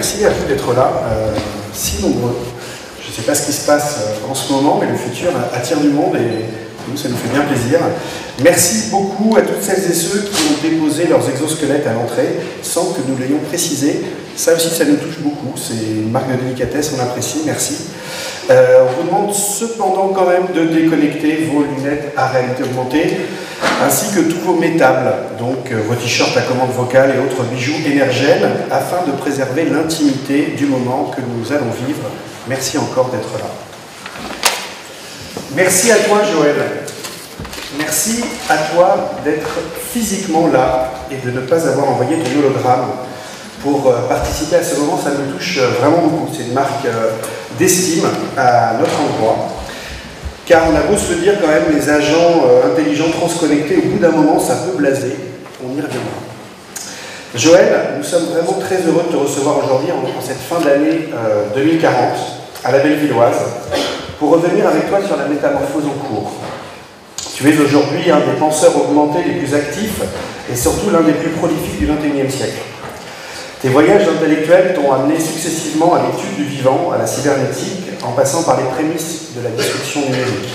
Merci à vous d'être là, si nombreux. Je ne sais pas ce qui se passe en ce moment, mais le futur attire du monde et nous, ça nous fait bien plaisir. Merci beaucoup à toutes celles et ceux qui ont déposé leurs exosquelettes à l'entrée sans que nous l'ayons précisé. Ça aussi, ça nous touche beaucoup. C'est une marque de délicatesse, on apprécie. Merci. On vous demande cependant quand même de déconnecter vos lunettes à réalité augmentée, ainsi que tous vos métables, donc vos t-shirts à commande vocale et autres bijoux énergènes, afin de préserver l'intimité du moment que nous allons vivre. Merci encore d'être là. Merci à toi, Joël. Merci à toi d'être physiquement là et de ne pas avoir envoyé ton hologramme pour participer à ce moment. Ça me touche vraiment beaucoup. C'est une marque d'estime à notre endroit. Car on a beau se le dire quand même, les agents intelligents transconnectés, au bout d'un moment, ça peut blaser. On y reviendra. Joël, nous sommes vraiment très heureux de te recevoir aujourd'hui en cette fin d'année 2040 à la Bellevilloise pour revenir avec toi sur la métamorphose en cours. Tu es aujourd'hui un des penseurs augmentés les plus actifs et surtout l'un des plus prolifiques du XXIe siècle. Tes voyages intellectuels t'ont amené successivement à l'étude du vivant, à la cybernétique, en passant par les prémices de la disruption numérique.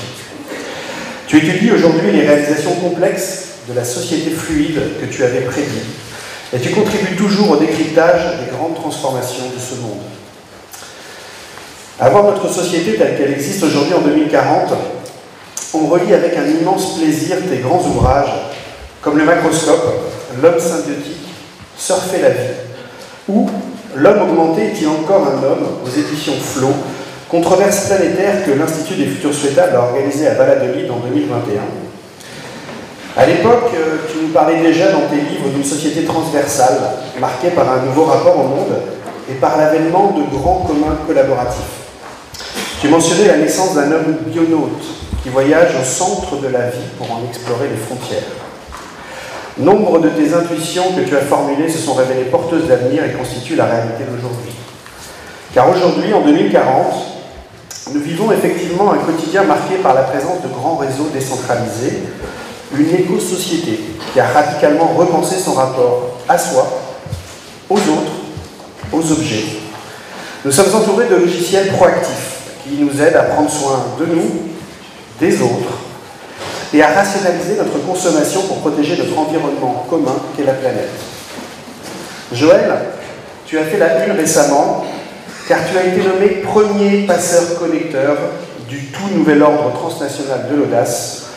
Tu étudies aujourd'hui les réalisations complexes de la société fluide que tu avais prédit, et tu contribues toujours au décryptage des grandes transformations de ce monde. À voir notre société telle qu'elle existe aujourd'hui en 2040, on relit avec un immense plaisir tes grands ouvrages, comme Le Macroscope, L'homme symbiotique, Surfer la vie, ou L'homme augmenté est-il encore un homme aux éditions Flo, controverse planétaire que l'Institut des futurs souhaitables a organisé à Valladolid en 2021. À l'époque, tu nous parlais déjà dans tes livres d'une société transversale, marquée par un nouveau rapport au monde et par l'avènement de grands communs collaboratifs. Tu mentionnais la naissance d'un homme bionaute qui voyage au centre de la vie pour en explorer les frontières. Nombre de tes intuitions que tu as formulées se sont révélées porteuses d'avenir et constituent la réalité d'aujourd'hui. Car aujourd'hui, en 2040, nous vivons effectivement un quotidien marqué par la présence de grands réseaux décentralisés, une éco-société qui a radicalement repensé son rapport à soi, aux autres, aux objets. Nous sommes entourés de logiciels proactifs qui nous aident à prendre soin de nous, des autres, et à rationaliser notre consommation pour protéger notre environnement commun qu'est la planète. Joël, tu as fait la une récemment, car tu as été nommé premier passeur-connecteur du tout nouvel ordre transnational de l'audace,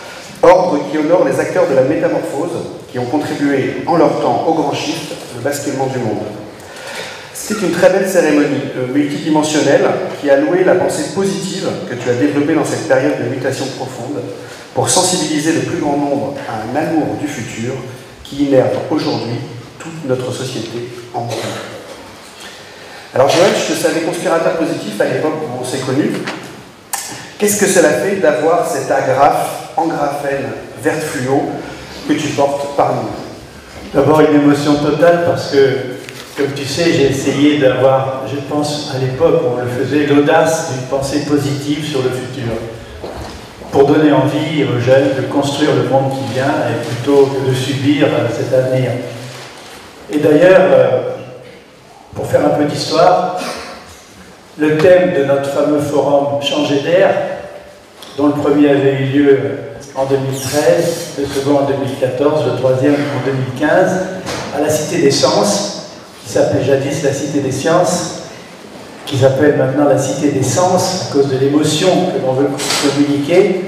ordre qui honore les acteurs de la métamorphose qui ont contribué en leur temps au grand shift, le basculement du monde. C'est une très belle cérémonie multidimensionnelle qui a loué la pensée positive que tu as développée dans cette période de mutation profonde pour sensibiliser le plus grand nombre à un amour du futur qui innerve aujourd'hui toute notre société en commun. Alors Joël, je te savais conspirateur positif à l'époque où on s'est connus. Qu'est-ce que cela fait d'avoir cet agrafe en graphène verte fluo que tu portes par nous? D'abord une émotion totale parce que, comme tu sais, j'ai essayé d'avoir, je pense à l'époque où on le faisait, l'audace d'une pensée positive sur le futur, pour donner envie aux jeunes de construire le monde qui vient et plutôt que de subir cet avenir. Et d'ailleurs, pour faire un peu d'histoire, le thème de notre fameux forum Changer d'air, dont le premier avait eu lieu en 2013, le second en 2014, le troisième en 2015, à la Cité des Sciences, qui s'appelait jadis la Cité des Sciences, qui s'appelle maintenant la Cité des Sens, à cause de l'émotion que l'on veut communiquer.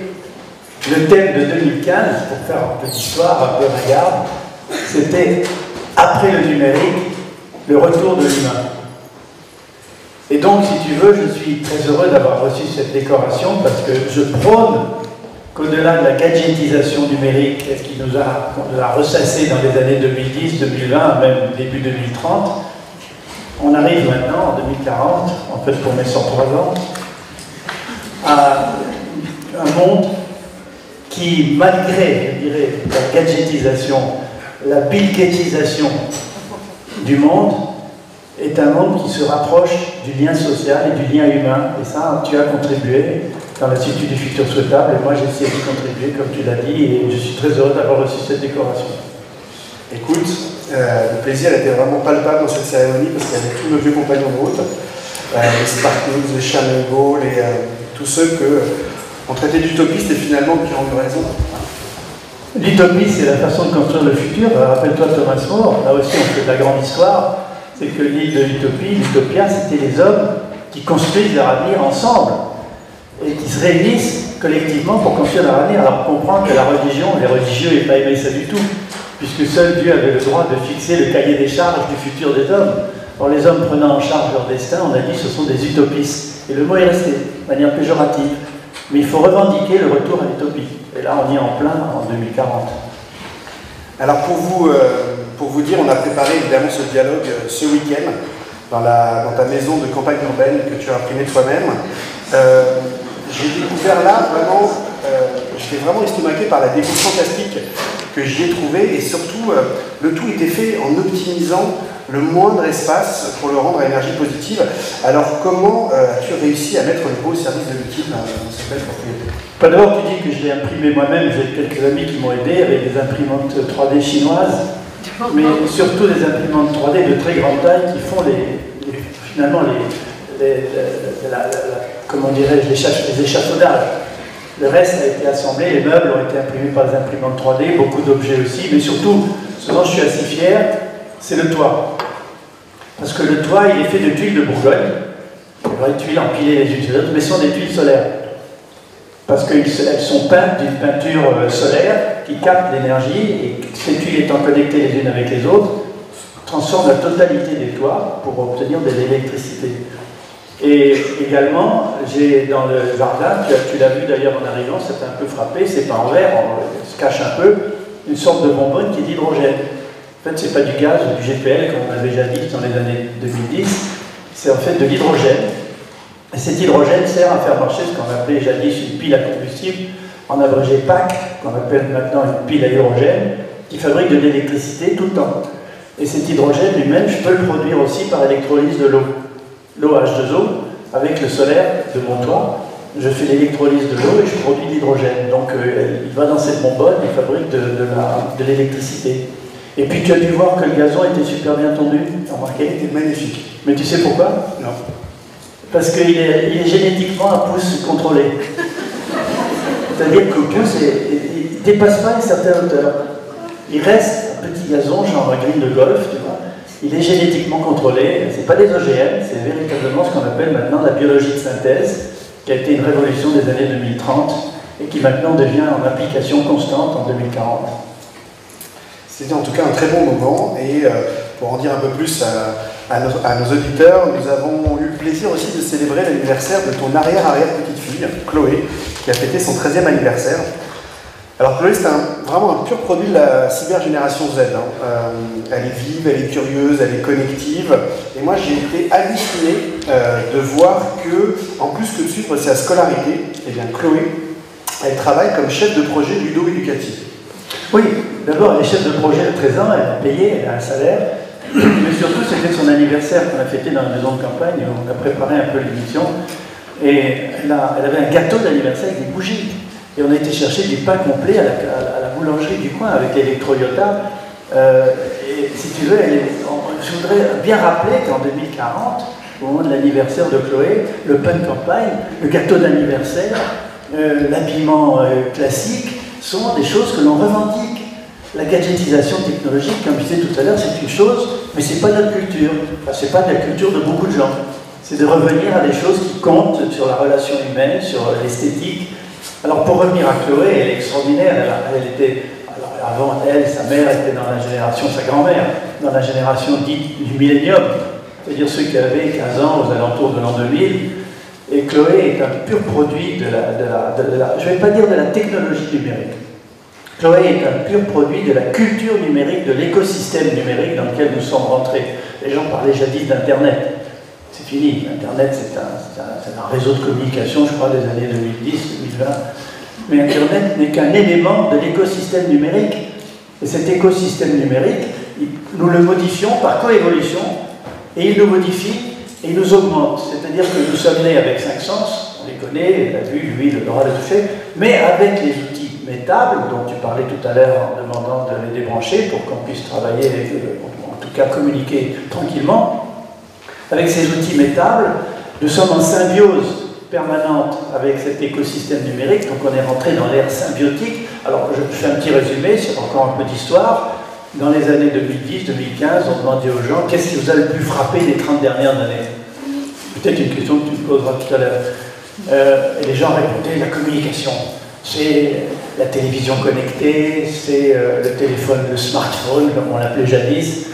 Le thème de 2015, pour faire un peu d'histoire, un peu regarde, c'était « Après le numérique, le retour de l'humain ». Et donc, si tu veux, je suis très heureux d'avoir reçu cette décoration parce que je prône qu'au-delà de la gadgetisation numérique, ce qui nous a ressassé dans les années 2010, 2020, même début 2030, on arrive maintenant, en 2040, en fait pour mes 103 ans, à un monde qui, malgré, je dirais, la gadgetisation, la billgatisation du monde, est un monde qui se rapproche du lien social et du lien humain. Et ça, tu as contribué dans l'Institut du futur souhaitable, et moi j'ai essayé d'y contribuer, comme tu l'as dit, et je suis très heureux d'avoir reçu cette décoration. Écoute, Le plaisir était vraiment palpable dans cette cérémonie parce qu'il y avait tous nos vieux compagnons de route, les Spartans, les Chamengo, tous ceux qu'on traitait d'utopistes et finalement qui ont eu raison. L'utopie, c'est la façon de construire le futur. Rappelle-toi Thomas More, là aussi on fait de la grande histoire. C'est que l'île de l'utopie, l'utopia, c'était les hommes qui construisent leur avenir ensemble et qui se réunissent collectivement pour construire leur avenir. Alors on comprend que la religion, les religieux n'aient pas aimé ça du tout, puisque seul Dieu avait le droit de fixer le cahier des charges du futur des hommes. Or les hommes prenant en charge leur destin, on a dit que ce sont des utopistes. Et le mot est resté, de manière péjorative. Mais il faut revendiquer le retour à l'utopie. Et là, on y est en plein en 2040. Alors pour vous dire, on a préparé évidemment ce dialogue ce week-end dans ta maison de campagne urbaine que tu as imprimée toi-même. J'ai découvert là vraiment, j'étais vraiment estomaqué par la déco fantastique que j'y ai trouvée et surtout le tout était fait en optimisant le moindre espace pour le rendre à énergie positive. Alors comment as-tu réussi à mettre le beau service de l'utile dans cette belle propriété? D'abord, tu dis que je l'ai imprimé moi-même, j'ai quelques amis qui m'ont aidé avec des imprimantes 3D chinoises, mais surtout des imprimantes 3D de très grande taille qui font finalement comment dirais-je, les échafaudages. Le reste a été assemblé, les meubles ont été imprimés par des imprimantes 3D, beaucoup d'objets aussi, mais surtout, ce dont je suis assez fier, c'est le toit. Parce que le toit, il est fait de tuiles de Bourgogne, des tuiles empilées les unes sur les autres, mais ce sont des tuiles solaires. Parce qu'elles sont peintes d'une peinture solaire qui capte l'énergie et ces tuiles étant connectées les unes avec les autres, transforment la totalité des toits pour obtenir de l'électricité. Et également, j'ai dans le jardin, tu l'as vu d'ailleurs en arrivant, ça t'a un peu frappé, c'est pas en verre, on se cache un peu, une sorte de bonbonne qui est d'hydrogène. En fait, c'est pas du gaz ou du GPL, comme on avait déjà dit dans les années 2010, c'est en fait de l'hydrogène. Et cet hydrogène sert à faire marcher ce qu'on appelait jadis une pile à combustible, en abrégé PAC, qu'on appelle maintenant une pile à hydrogène, qui fabrique de l'électricité tout le temps. Et cet hydrogène lui-même, je peux le produire aussi par électrolyse de l'eau. L'eau H2O, avec le solaire de mon toit, je fais l'électrolyse de l'eau et je produis de l'hydrogène. Donc il va dans cette bonbonne et fabrique de l'électricité. Et puis tu as dû voir que le gazon était super bien tondu, tu as remarqué? Il était magnifique. Mais tu sais pourquoi? Non. Parce qu'il est génétiquement à pouce contrôlé. C'est-à-dire que le pouce ne dépasse pas une certaine hauteur. Il reste un petit gazon, genre un green de golf, tu vois. Il est génétiquement contrôlé, ce n'est pas des OGM, c'est véritablement ce qu'on appelle maintenant la biologie de synthèse, qui a été une révolution des années 2030 et qui maintenant devient en application constante en 2040. C'était en tout cas un très bon moment et pour en dire un peu plus à nos auditeurs, nous avons eu le plaisir aussi de célébrer l'anniversaire de ton arrière-arrière-petite-fille, Chloé, qui a fêté son 13e anniversaire. Alors Chloé, c'est vraiment un pur produit de la cybergénération Z. Elle est vive, elle est curieuse, elle est connective. Et moi, j'ai été halluciné de voir que, en plus que de suivre sa scolarité, eh bien Chloé, elle travaille comme chef de projet ludo-éducatif. Oui, d'abord, elle est chef de projet de 13 ans, elle a payé, elle a un salaire. Mais surtout, c'était son anniversaire qu'on a fêté dans la maison de campagne. On a préparé un peu l'émission. Et elle avait un gâteau d'anniversaire avec des bougies. Et on a été chercher du pain complet à la boulangerie du coin avec l'électro-iota. Et si tu veux, je voudrais bien rappeler qu'en 2040, au moment de l'anniversaire de Chloé, le pain de campagne, le gâteau d'anniversaire, l'habillement classique sont des choses que l'on revendique. La gadgetisation technologique, comme je disais tout à l'heure, c'est une chose, mais ce n'est pas notre culture. Enfin, ce n'est pas la culture de beaucoup de gens. C'est de revenir à des choses qui comptent sur la relation humaine, sur l'esthétique. Alors pour revenir à Chloé, elle est extraordinaire, elle était, alors avant elle, sa mère était dans la génération, sa grand-mère, dans la génération dite du millénium, c'est-à-dire ceux qui avaient 15 ans aux alentours de l'an 2000, et Chloé est un pur produit je ne vais pas dire de la technologie numérique, Chloé est un pur produit de la culture numérique, de l'écosystème numérique dans lequel nous sommes rentrés. Les gens parlaient jadis d'Internet. C'est fini. Internet, c'est un réseau de communication, je crois, des années 2010-2020. Mais Internet n'est qu'un élément de l'écosystème numérique. Et cet écosystème numérique, nous le modifions par coévolution, et il nous modifie et il nous augmente. C'est-à-dire que nous sommes nés avec 5 sens, on les connaît, la vue, l'ouïe, l'odorat, le toucher, mais avec les outils mes tables, dont tu parlais tout à l'heure en demandant de les débrancher pour qu'on puisse travailler, en tout cas communiquer tranquillement. Avec ces outils mes tables, nous sommes en symbiose permanente avec cet écosystème numérique, donc on est rentré dans l'ère symbiotique. Alors je fais un petit résumé, c'est encore un peu d'histoire. Dans les années 2010-2015, on demandait aux gens qu'est-ce qui vous a le plus frappé les 30 dernières années. Peut-être une question que tu me poseras tout à l'heure. Et les gens répondaient la communication. C'est la télévision connectée, c'est le téléphone, le smartphone, comme on l'appelait jadis.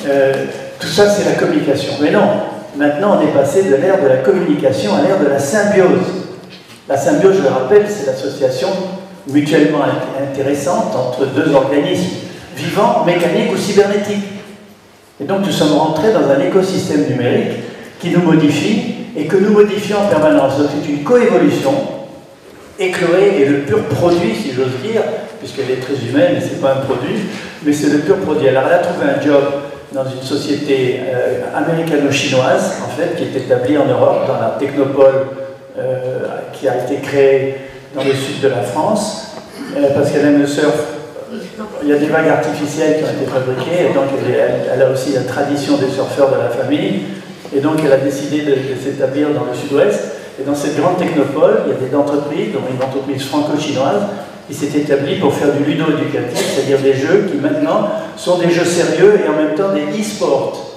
Tout ça, c'est la communication. Mais non, maintenant, on est passé de l'ère de la communication à l'ère de la symbiose. La symbiose, je le rappelle, c'est l'association mutuellement intéressante entre deux organismes vivants, mécaniques ou cybernétiques. Et donc, nous sommes rentrés dans un écosystème numérique qui nous modifie et que nous modifions en permanence. Donc, c'est une coévolution. Et Chloé est le pur produit, si j'ose dire, puisqu'elle est très humaine et ce n'est pas un produit, mais c'est le pur produit. Alors, elle a trouvé un job dans une société américano-chinoise, en fait, qui est établie en Europe, dans la technopole qui a été créée dans le sud de la France, parce qu'elle aime le surf. Il y a des vagues artificielles qui ont été fabriquées, et donc elle a aussi la tradition des surfeurs de la famille, et donc elle a décidé de s'établir dans le sud-ouest. Et dans cette grande technopole, il y a des entreprises, dont une entreprise franco-chinoise, qui s'est établie pour faire du ludo-éducatif, c'est-à-dire des jeux qui maintenant sont des jeux sérieux et en même temps des e-sports.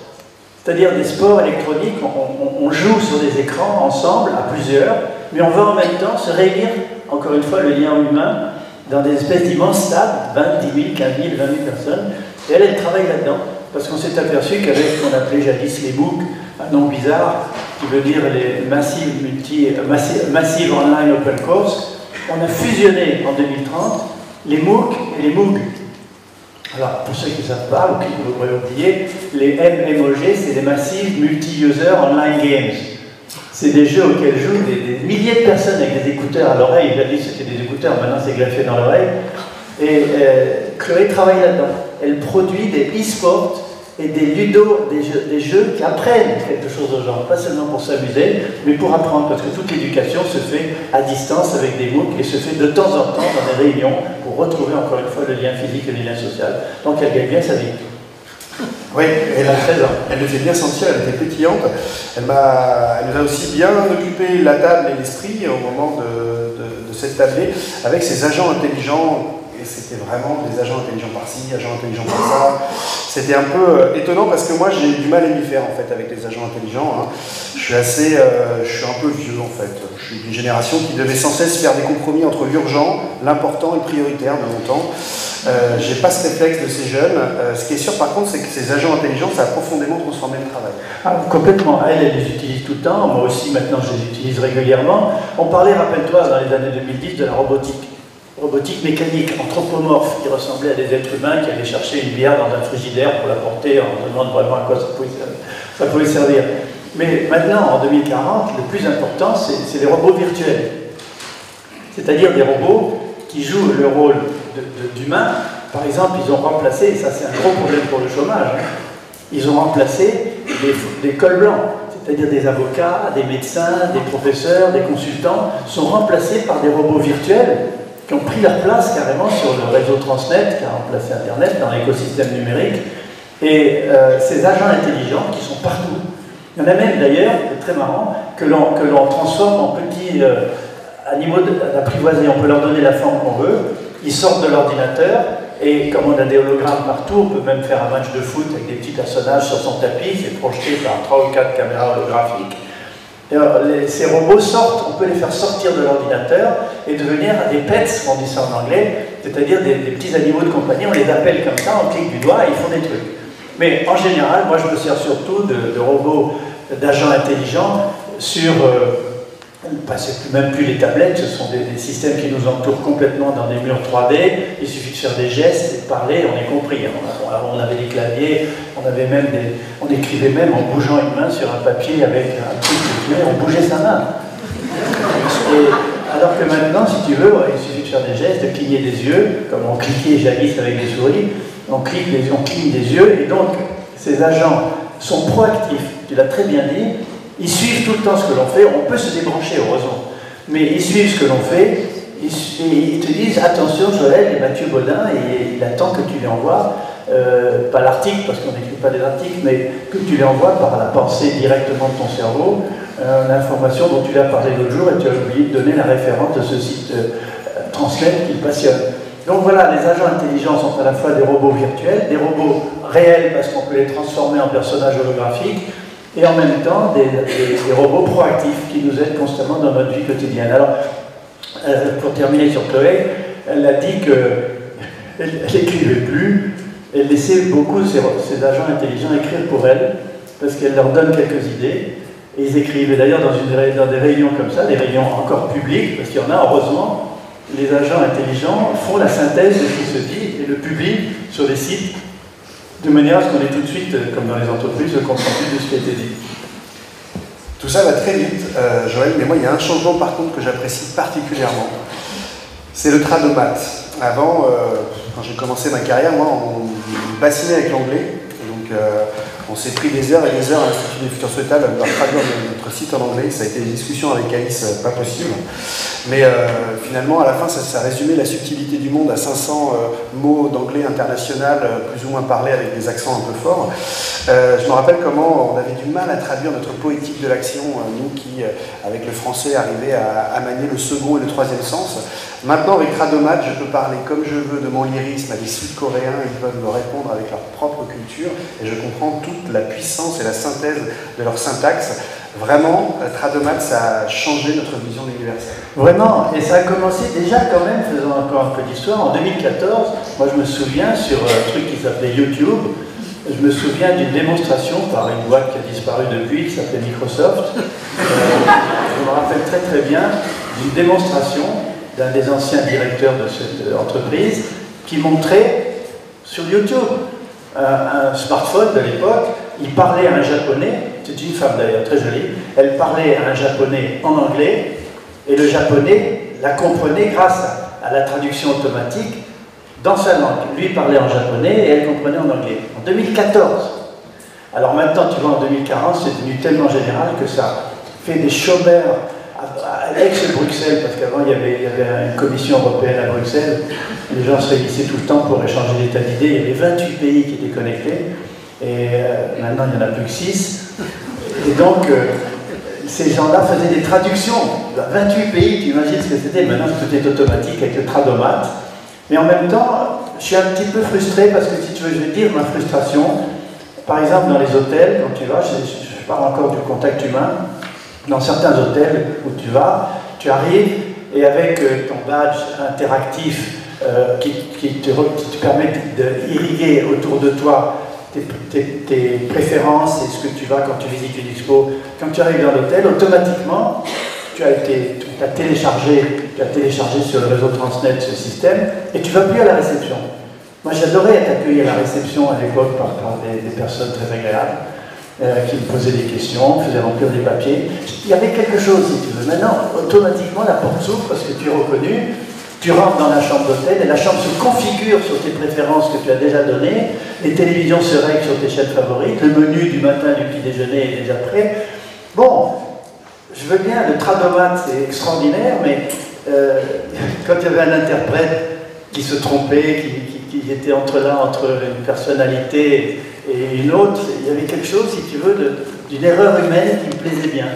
C'est-à-dire des sports électroniques, on joue sur des écrans ensemble, à plusieurs, mais on va en même temps se réunir, encore une fois, le lien humain, dans des espèces d'immenses stades, 20, 10 000, 15 000, 20 000 personnes. Et elle travaille là-dedans, parce qu'on s'est aperçu qu'avec ce qu'on appelait jadis les MOOC, un nom bizarre, qui veut dire les Massive Online Open Course, on a fusionné en 2030 les MOOC et les MOOG. Alors, pour ceux qui ne savent pas, ou qui l'auraient oublié, les MMOG, c'est les Massive Multi-User Online Games. C'est des jeux auxquels jouent des milliers de personnes avec des écouteurs à l'oreille. Il a dit que c'était des écouteurs, maintenant c'est greffé dans l'oreille. Et Chloé travaille là-dedans. Elle produit des e-sports et des ludos, des jeux qui apprennent quelque chose aux gens, pas seulement pour s'amuser, mais pour apprendre, parce que toute l'éducation se fait à distance avec des MOOC et se fait de temps en temps dans des réunions pour retrouver encore une fois le lien physique et le lien social. Donc elle gagne bien sa vie. Oui, elle le fait bien sentir, elle était pétillante. Elle nous a aussi bien occupé la table et l'esprit au moment de cette tablée avec ses agents intelligents. Et c'était vraiment des agents intelligents par-ci, agents intelligents par-ça. C'était un peu étonnant parce que moi j'ai du mal à m'y faire en fait avec les agents intelligents. Hein. Je suis un peu vieux en fait. Je suis d'une génération qui devait sans cesse faire des compromis entre l'urgent, l'important et le prioritaire de mon temps. J'ai pas ce réflexe de ces jeunes. Ce qui est sûr par contre, c'est que ces agents intelligents, ça a profondément transformé le travail. Ah, complètement. Elle les utilise tout le temps. Moi aussi maintenant je les utilise régulièrement. On parlait, rappelle-toi, dans les années 2010 de la robotique. Robotique mécanique, anthropomorphe, qui ressemblait à des êtres humains qui allaient chercher une bière dans un frigidaire pour la porter en demandant vraiment à quoi ça pouvait servir. Mais maintenant, en 2040, le plus important, c'est les robots virtuels. C'est-à-dire des robots qui jouent le rôle d'humain. Par exemple, ils ont remplacé, et ça c'est un gros problème pour le chômage, ils ont remplacé des cols blancs. C'est-à-dire des avocats, des médecins, des professeurs, des consultants, sont remplacés par des robots virtuels qui ont pris leur place carrément sur le réseau Transnet, qui a remplacé Internet dans l'écosystème numérique, et ces agents intelligents qui sont partout. Il y en a même d'ailleurs, c'est très marrant, que l'on transforme en petits animaux d'apprivoiser. On peut leur donner la forme qu'on veut, ils sortent de l'ordinateur, et comme on a des hologrammes partout, on peut même faire un match de foot avec des petits personnages sur son tapis, c'est projeté par 3 ou 4 caméras holographiques. Et alors, ces robots sortent, on peut les faire sortir de l'ordinateur et devenir des pets, on dit ça en anglais, c'est-à-dire des petits animaux de compagnie, on les appelle comme ça, on clique du doigt et ils font des trucs. Mais en général, moi je me sers surtout de robots, d'agents intelligents sur, c'est même plus les tablettes, ce sont des systèmes qui nous entourent complètement dans des murs 3D, il suffit de faire des gestes et de parler, on est compris. On avait des claviers, on écrivait même en bougeant une main sur un papier avec un truc, on bougeait sa main. Et alors que maintenant, si tu veux, il suffit de faire des gestes, de cligner des yeux, comme on cliquait jadis avec des souris, on cligne des yeux, et donc ces agents sont proactifs, tu l'as très bien dit, ils suivent tout le temps ce que l'on fait, on peut se débrancher heureusement, mais ils suivent ce que l'on fait, ils te disent attention Joël et Mathieu Baudin, et il attend que tu lui envoies, pas l'article parce qu'on n'écrit pas des articles, mais que tu lui envoies par la pensée directement de ton cerveau, l'information dont tu lui as parlé l'autre jour et tu as oublié de donner la référence de ce site Transnet qui le passionne. Donc voilà, les agents intelligents sont à la fois des robots virtuels, des robots réels parce qu'on peut les transformer en personnages holographiques, et en même temps des robots proactifs qui nous aident constamment dans notre vie quotidienne. Alors, pour terminer sur Chloé, elle a dit qu'elle n'écrivait plus, elle laissait beaucoup ses agents intelligents écrire pour elle, parce qu'elle leur donne quelques idées, et ils écrivent. Et d'ailleurs, dans des réunions comme ça, des réunions encore publiques, parce qu'il y en a, heureusement, les agents intelligents font la synthèse de ce qui se dit et le publient sur les sites, de manière à ce qu'on ait tout de suite, comme dans les entreprises, le compte rendu de ce qui a été dit. Tout ça va très vite, Joël, mais moi, il y a un changement par contre que j'apprécie particulièrement. C'est le tradomat. Avant, quand j'ai commencé ma carrière, moi, on me bassinait avec l'anglais. Donc, on s'est pris des heures et des heures à l'Institut des Futurs Souhaitables à vouloir traduire notre site en anglais. Ça a été des discussions avec Alice, pas possible. Mais finalement, à la fin, ça résumait la subtilité du monde à 500 mots d'anglais international, plus ou moins parlés avec des accents un peu forts. Je me rappelle comment on avait du mal à traduire notre poétique de l'action, nous qui, avec le français, arrivaient à manier le second et le troisième sens. Maintenant, avec Tradomat, je peux parler comme je veux de mon lyrisme à des Sud-Coréens, ils peuvent me répondre avec leur propre culture, et je comprends toute la puissance et la synthèse de leur syntaxe. Vraiment, Tradomat, ça a changé notre vision de l'universel. Vraiment, et ça a commencé déjà quand même, faisons encore un peu d'histoire, en 2014, moi je me souviens sur un truc qui s'appelait YouTube, je me souviens d'une démonstration par une boîte qui a disparu depuis, qui s'appelait Microsoft. Je me rappelle très très bien d'une démonstration d'un des anciens directeurs de cette entreprise qui montrait sur YouTube un smartphone de l'époque. Il parlait à un japonais, c'est une femme d'ailleurs très jolie, elle parlait à un japonais en anglais et le japonais la comprenait grâce à la traduction automatique dans sa langue. Lui parlait en japonais et elle comprenait en anglais. En 2014. Alors maintenant, tu vois, en 2040, c'est devenu tellement général que ça fait des chômeurs à Aix-Bruxelles, parce qu'avant il y avait une commission européenne à Bruxelles, les gens se réunissaient tout le temps pour échanger des tas d'idées, il y avait 28 pays qui étaient connectés, et maintenant il n'y en a plus que 6. Et donc, ces gens-là faisaient des traductions. 28 pays, tu imagines ce que c'était, maintenant tout est automatique avec le Tradomat. Mais en même temps, je suis un petit peu frustré parce que si tu veux, je vais te dire ma frustration. Par exemple, dans les hôtels, quand tu vas, je parle encore du contact humain, dans certains hôtels où tu vas, tu arrives et avec ton badge interactif qui te permet d'irriguer autour de toi tes préférences et ce que tu vas quand tu visites une expo, quand tu arrives dans l'hôtel, automatiquement, tu as téléchargé sur le réseau Transnet ce système et tu ne vas plus à la réception. Moi, j'adorais être accueilli à la réception à l'époque par des personnes très agréables qui me posaient des questions, me faisaient remplir des papiers. Il y avait quelque chose, si tu veux. Maintenant, automatiquement, la porte s'ouvre parce que tu es reconnu, tu rentres dans la chambre d'hôtel et la chambre se configure sur tes préférences que tu as déjà données, les télévisions se règlent sur tes chaînes favorites, le menu du matin du petit déjeuner est déjà prêt. Bon, je veux bien, le Tradomat c'est extraordinaire, mais quand il y avait un interprète qui se trompait, qui était entre une personnalité et une autre, il y avait quelque chose, si tu veux, d'une erreur humaine qui me plaisait bien.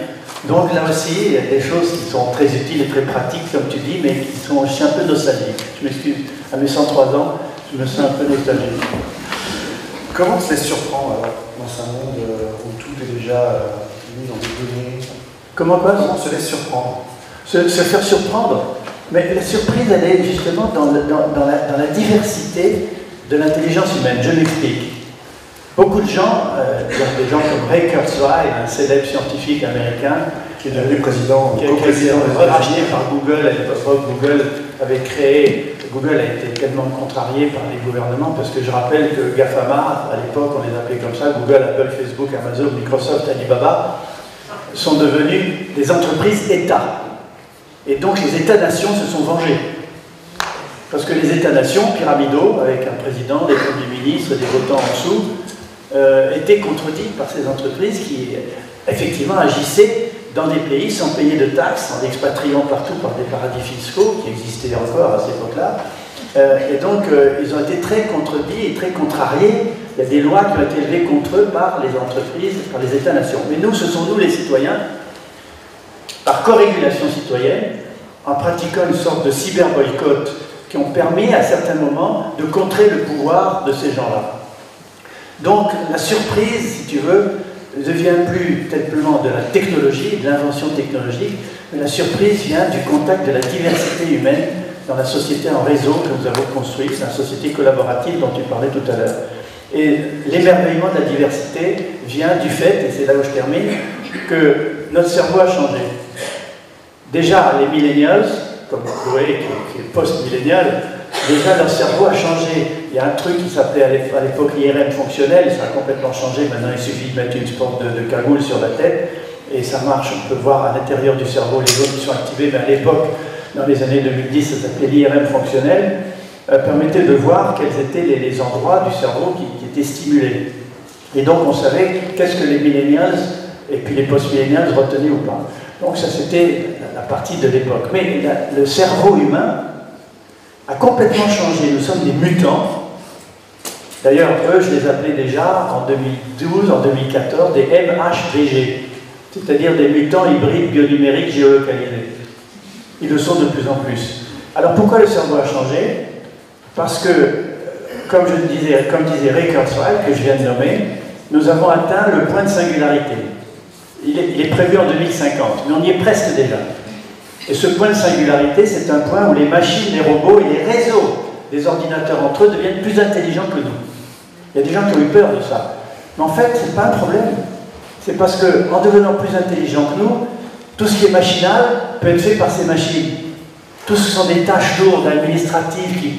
Donc là aussi, il y a des choses qui sont très utiles et très pratiques, comme tu dis, mais qui sont aussi un peu nostalgiques. Je m'excuse, à mes 103 ans, je me sens un peu nostalgique. Comment te laisse surprendre dans un monde où tout est déjà mis dans des données? Comment on se laisse surprendre? Se faire surprendre. Mais la surprise, elle est justement dans la diversité de l'intelligence humaine. Je m'explique. Beaucoup de gens, des gens comme Ray Kurzweil, un célèbre scientifique américain, qui est devenu président, qui a été racheté par Google. À l'époque, Google avait créé. Google a été tellement contrarié par les gouvernements, parce que je rappelle que GAFAMA, à l'époque, on les appelait comme ça, Google, Apple, Facebook, Amazon, Microsoft, Alibaba, sont devenus des entreprises États. Et donc les États-nations se sont vengés. Parce que les États-nations, pyramidaux, avec un président, des premiers ministres, des votants en dessous, étaient contredits par ces entreprises qui, effectivement, agissaient dans des pays sans payer de taxes, en expatriant partout par des paradis fiscaux qui existaient encore à cette époque-là. Et donc, ils ont été très contredits et très contrariés. Il y a des lois qui ont été élevées contre eux par les entreprises, par les États-nations. Mais nous, ce sont nous les citoyens, par co-régulation citoyenne, en pratiquant une sorte de cyber-boycott, qui ont permis à certains moments de contrer le pouvoir de ces gens-là. Donc, la surprise, si tu veux, ne vient plus simplement de la technologie, de l'invention technologique, mais la surprise vient du contact de la diversité humaine dans la société en réseau que nous avons construite, la société collaborative dont tu parlais tout à l'heure. Et l'émerveillement de la diversité vient du fait, et c'est là où je termine, que notre cerveau a changé. Déjà, les millennials, comme vous voyez, qui est post-millénial, déjà leur cerveau a changé. Il y a un truc qui s'appelait à l'époque l'IRM fonctionnel, ça a complètement changé. Maintenant, il suffit de mettre une sorte de cagoule sur la tête et ça marche. On peut voir à l'intérieur du cerveau les zones qui sont activées, mais à l'époque, dans les années 2010, ça s'appelait l'IRM fonctionnel, permettait de voir quels étaient les endroits du cerveau qui étaient stimulés. Et donc, on savait qu'est-ce que les millennials et puis les post-millennials retenaient ou pas. Donc, ça, c'était la partie de l'époque. Mais le cerveau humain a complètement changé. Nous sommes des mutants. D'ailleurs, eux, je les appelais déjà en 2012, en 2014, des MHBG, c'est-à-dire des mutants hybrides bionumériques géolocalisés. Ils le sont de plus en plus. Alors pourquoi le cerveau a changé? Parce que, comme disait Ray Kurzweil, que je viens de nommer, nous avons atteint le point de singularité. Il est prévu en 2050, mais on y est presque déjà. Et ce point de singularité, c'est un point où les machines, les robots et les réseaux des ordinateurs entre eux deviennent plus intelligents que nous. Il y a des gens qui ont eu peur de ça. Mais en fait, ce n'est pas un problème. C'est parce qu'en devenant plus intelligents que nous, tout ce qui est machinal peut être fait par ces machines. Tout ce qui sont des tâches lourdes, administratives, qui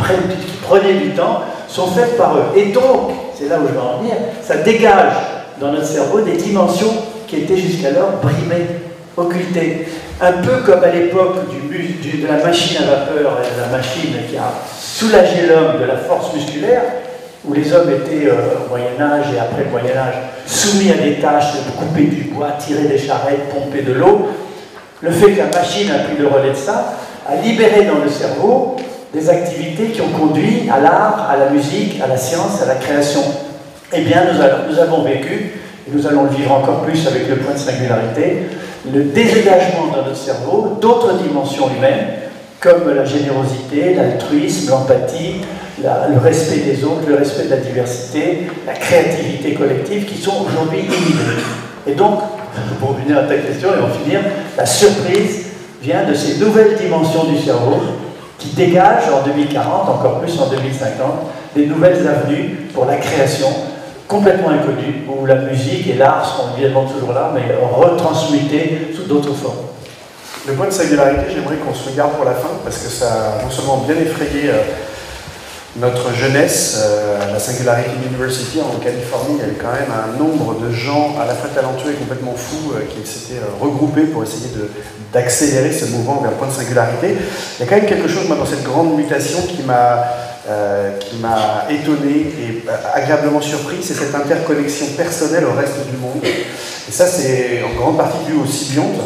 prenaient du temps, sont faites par eux. Et donc, c'est là où je veux en venir, ça dégage dans notre cerveau des dimensions qui étaient jusqu'alors brimées, occultées. Un peu comme à l'époque de la machine à vapeur, la machine qui a soulagé l'homme de la force musculaire, où les hommes étaient au Moyen-Âge et après le Moyen-Âge soumis à des tâches de couper du bois, tirer des charrettes, pomper de l'eau. Le fait que la machine a pris le relais de ça a libéré dans le cerveau des activités qui ont conduit à l'art, à la musique, à la science, à la création. Eh bien, nous avons vécu, et nous allons le vivre encore plus avec le point de singularité, le désengagement dans notre cerveau d'autres dimensions humaines, comme la générosité, l'altruisme, l'empathie, le respect des autres, le respect de la diversité, la créativité collective, qui sont aujourd'hui inhibées. Et donc, pour revenir à ta question et en finir, la surprise vient de ces nouvelles dimensions du cerveau qui dégagent en 2040, encore plus en 2050, des nouvelles avenues pour la création complètement inconnues, où la musique et l'art seront évidemment toujours là, mais retransmutés sous d'autres formes. Le point de singularité, j'aimerais qu'on se regarde pour la fin, parce que ça a non seulement bien effrayé notre jeunesse, la Singularity University en Californie, il y avait quand même un nombre de gens à la fois talentueux et complètement fous qui s'étaient regroupés pour essayer d'accélérer ce mouvement vers le point de singularité. Il y a quand même quelque chose, moi, dans cette grande mutation qui m'a étonné et agréablement surpris, c'est cette interconnexion personnelle au reste du monde. Et ça, c'est en grande partie dû au Sybionte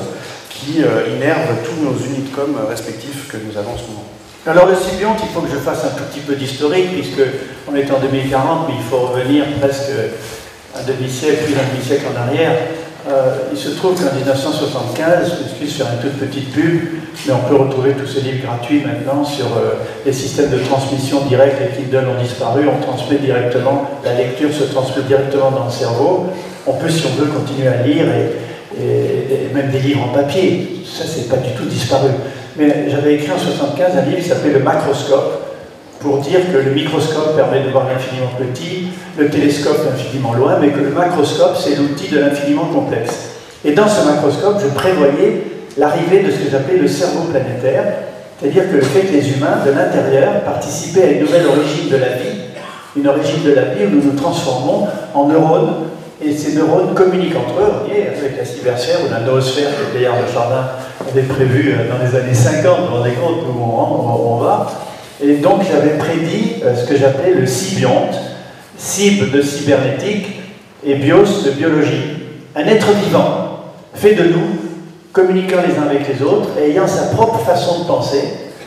qui innerve tous nos unitcoms respectifs que nous avons en ce moment. Alors le Sybionte, il faut que je fasse un tout petit peu d'historique, puisqu'on est en 2040, mais il faut revenir presque un demi-siècle, puis un demi-siècle en arrière. Il se trouve qu'en 1975, je m'excuse faire une toute petite pub, mais on peut retrouver tous ces livres gratuits maintenant sur les systèmes de transmission directe. Les Kindle ont disparu, on transmet directement, la lecture se transmet directement dans le cerveau. On peut, si on veut, continuer à lire et même des livres en papier. Ça, c'est pas du tout disparu. Mais j'avais écrit en 1975 un livre qui s'appelait Le Macroscope, pour dire que le microscope permet de voir l'infiniment petit, le télescope l'infiniment loin, mais que le macroscope, c'est l'outil de l'infiniment complexe. Et dans ce macroscope, je prévoyais l'arrivée de ce que j'appelais le cerveau planétaire, c'est-à-dire que le fait que les humains, de l'intérieur, participaient à une nouvelle origine de la vie, une origine de la vie où nous nous transformons en neurones, et ces neurones communiquent entre eux, vous voyez, avec la cybersphère ou la noosphère que Gaillard de Chardin avait prévu dans les années 50, vous vous rendez compte où on va. Et donc j'avais prédit ce que j'appelais le Sybionte, cyb de cybernétique et bios de biologie. Un être vivant, fait de nous, communiquant les uns avec les autres et ayant sa propre façon de penser,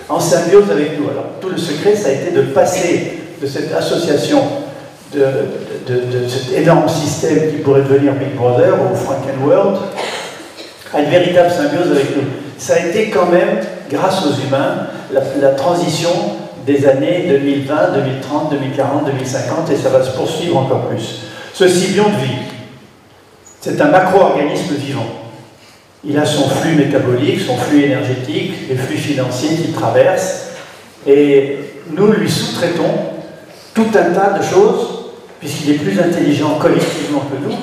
en symbiose avec nous. Alors, tout le secret, ça a été de passer de cette association, de cet énorme système qui pourrait devenir Big Brother ou Frankenworld, à une véritable symbiose avec nous. Ça a été quand même, grâce aux humains, la transition des années 2020, 2030, 2040, 2050, et ça va se poursuivre encore plus. Ce symbion de vie, c'est un macro-organisme vivant. Il a son flux métabolique, son flux énergétique, les flux financiers qu'il traverse, et nous lui sous-traitons tout un tas de choses, puisqu'il est plus intelligent collectivement que nous.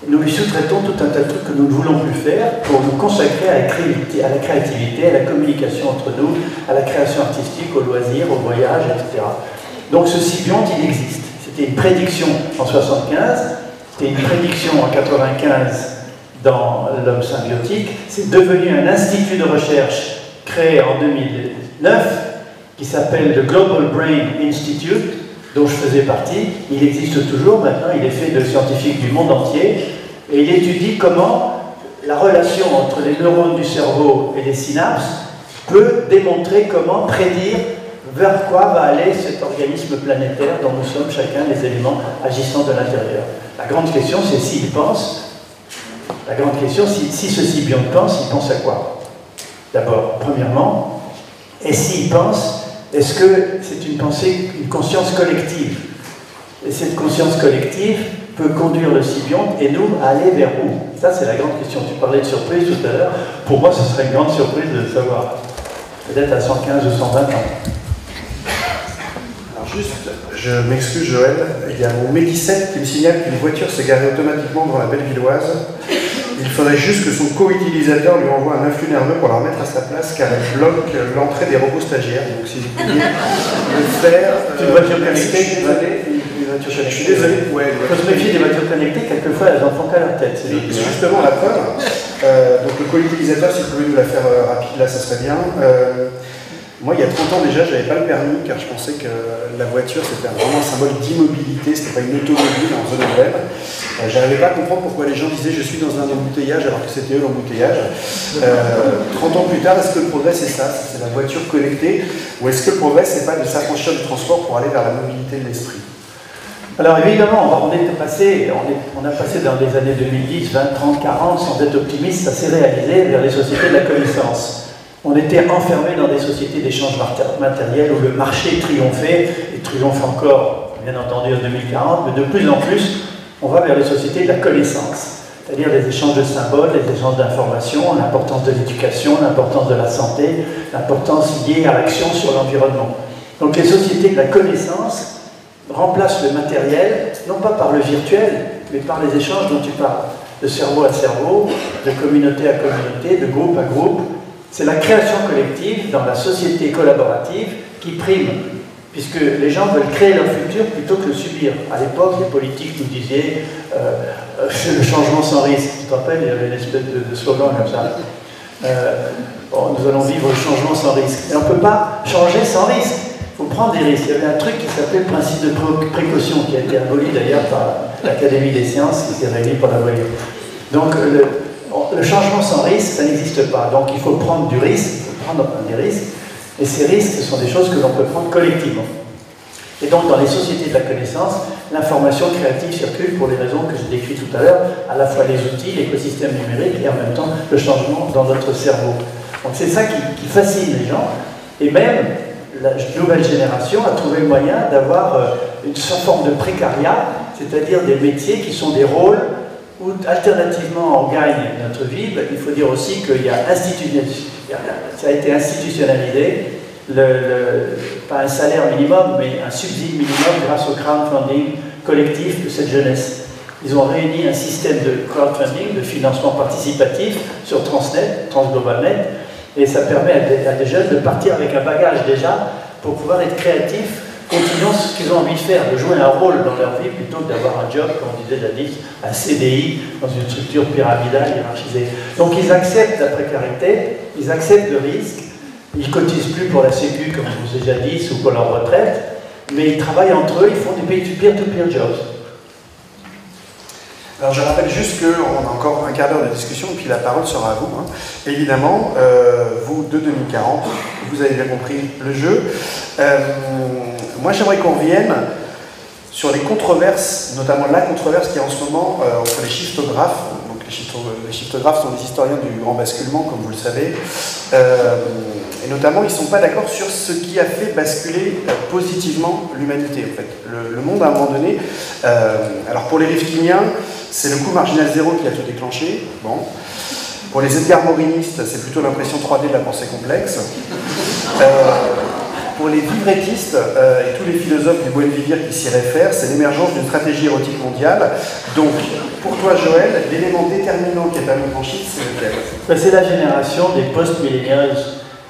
Nous lui sous-traitons tout un tas de trucs que nous ne voulons plus faire pour nous consacrer à la créativité, à la communication entre nous, à la création artistique, au loisir, au voyage, etc. Donc ce symbionte, il existe. C'était une prédiction en 1975, c'était une prédiction en 1995 dans l'homme symbiotique. C'est devenu un institut de recherche créé en 2009 qui s'appelle le Global Brain Institute, dont je faisais partie. Il existe toujours, maintenant il est fait de scientifiques du monde entier, et il étudie comment la relation entre les neurones du cerveau et les synapses peut démontrer comment prédire vers quoi va aller cet organisme planétaire dont nous sommes chacun les éléments agissant de l'intérieur. La grande question, c'est s'il pense. La grande question, si ce symbionte pense, il pense à quoi? D'abord, premièrement, et s'il pense, est-ce que c'est une pensée, une conscience collective? Et cette conscience collective peut conduire le symbionte et nous à aller vers où? Ça, c'est la grande question. Tu parlais de surprise tout à l'heure. Pour moi, ce serait une grande surprise de le savoir. Peut-être à 115 ou 120 ans. Alors juste, je m'excuse Joël, il y a mon Medi7 qui me signale qu'une voiture s'est garée automatiquement dans la Bellevilloise. Il faudrait juste que son co-utilisateur lui envoie un influx nerveux pour la remettre à sa place, car elle bloque l'entrée des robots stagiaires. Donc si vous pouviez le faire... C'est une voiture connectée, je suis désolé. Ouais, il faut se méfier des voitures connectées, quelquefois elles n'en font qu'à leur tête. C'est justement la preuve. Donc le co-utilisateur, si vous pouvez nous la faire rapide, là, ça serait bien. Moi, il y a 30 ans déjà, je n'avais pas le permis, car je pensais que la voiture, c'était vraiment un symbole d'immobilité, c'était pas une automobile en zone urbaine. J'arrivais pas à comprendre pourquoi les gens disaient « je suis dans un embouteillage » alors que c'était eux l'embouteillage. 30 ans plus tard, est-ce que le progrès c'est ça? C'est la voiture connectée? Ou est-ce que le progrès c'est pas de s'affranchir du transport pour aller vers la mobilité de l'esprit? Alors évidemment, on a passé dans les années 2010, 20, 30, 40, sans être optimiste, ça s'est réalisé vers les sociétés de la connaissance. On était enfermés dans des sociétés d'échange matériel où le marché triomphait, et triomphe encore, bien entendu, en 2040, mais de plus en plus, on va vers les sociétés de la connaissance, c'est-à-dire les échanges de symboles, les échanges d'informations, l'importance de l'éducation, l'importance de la santé, l'importance liée à l'action sur l'environnement. Donc les sociétés de la connaissance remplacent le matériel, non pas par le virtuel, mais par les échanges dont tu parles, de cerveau à cerveau, de communauté à communauté, de groupe à groupe. C'est la création collective dans la société collaborative qui prime, puisque les gens veulent créer leur futur plutôt que le subir. À l'époque, les politiques nous disaient le changement sans risque. Tu te rappelles, il y avait une espèce de slogan comme ça. Nous allons vivre le changement sans risque. Et on ne peut pas changer sans risque. Il faut prendre des risques. Il y avait un truc qui s'appelait le principe de précaution, qui a été aboli d'ailleurs par l'Académie des sciences, qui s'est réunie pour l'abolir. Donc, le changement sans risque, ça n'existe pas. Donc il faut prendre du risque, il faut prendre des risques, et ces risques, ce sont des choses que l'on peut prendre collectivement. Et donc dans les sociétés de la connaissance, l'information créative circule pour les raisons que j'ai décrites tout à l'heure, à la fois les outils, l'écosystème numérique, et en même temps le changement dans notre cerveau. Donc c'est ça qui fascine les gens, et même la nouvelle génération a trouvé le moyen d'avoir une forme de précariat, c'est-à-dire des métiers qui sont des rôles où alternativement on gagne notre vie. Il faut dire aussi qu'il y a ça a été institutionnalisé, pas un salaire minimum, mais un subside minimum grâce au crowdfunding collectif de cette jeunesse. Ils ont réuni un système de crowdfunding, de financement participatif sur Transnet, Transglobalnet, et ça permet à des jeunes de partir avec un bagage déjà pour pouvoir être créatifs, continuant ce qu'ils ont envie de faire, de jouer un rôle dans leur vie plutôt que d'avoir un job, comme on disait jadis, un CDI dans une structure pyramidale hiérarchisée. Donc ils acceptent la précarité, ils acceptent le risque, ils ne cotisent plus pour la Sécu comme je vous ai jadis ou pour leur retraite, mais ils travaillent entre eux, ils font des peer-to-peer jobs. Alors je rappelle juste qu'on a encore un quart d'heure de discussion et puis la parole sera à vous. Hein. Évidemment, vous de 2040, vous avez bien compris le jeu. Moi j'aimerais qu'on revienne sur les controverses, notamment la controverse qui est en ce moment entre les shiftographes. Donc les shiftographes sont des historiens du grand basculement, comme vous le savez. Et notamment, ils ne sont pas d'accord sur ce qui a fait basculer positivement l'humanité. En fait. Le monde, à un moment donné, alors pour les Rifkiniens, c'est le coup marginal zéro qui a tout déclenché. Bon. Pour les Edgar Morinistes, c'est plutôt l'impression 3D de la pensée complexe. Pour les vivrettistes et tous les philosophes du Buen Vivir qui s'y réfèrent, c'est l'émergence d'une stratégie érotique mondiale. Donc, pour toi, Joël, l'élément déterminant qui est à notre franchise, c'est lequel? C'est la génération des post-millennials,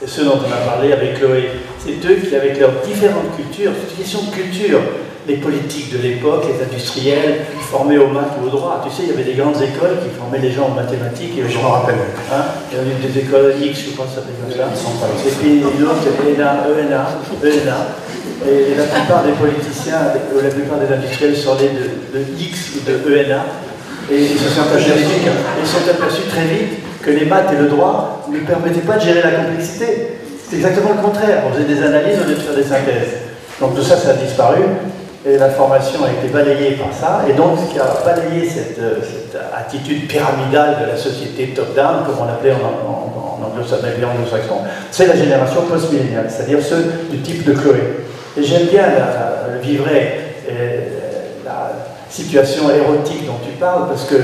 ceux dont on a parlé avec Chloé. C'est eux qui, avec leurs différentes cultures, c'est une question de culture, les politiques de l'époque, les industriels, formés aux maths ou au droit. Tu sais, il y avait des grandes écoles qui formaient les gens en mathématiques. Et je m'en rappelle. Hein, il y avait des écoles X, je crois que ça s'appelait comme ça. Et puis l'autre, ENA. Et la plupart des politiciens, ou la plupart des industriels sortaient de X ou de ENA. Et ils se sont aperçus très vite que les maths et le droit ne permettaient pas de gérer la complexité. C'est exactement le contraire. On faisait des analyses au lieu de faire des synthèses. Donc tout ça, ça a disparu. Et la formation a été balayée par ça. Et donc, ce qui a balayé cette attitude pyramidale de la société top-down, comme on l'appelait en anglo-saxon, c'est la génération post-milléniale, c'est-à-dire ceux du type de Chloé. Et j'aime bien le vivret, la situation érotique dont tu parles, parce que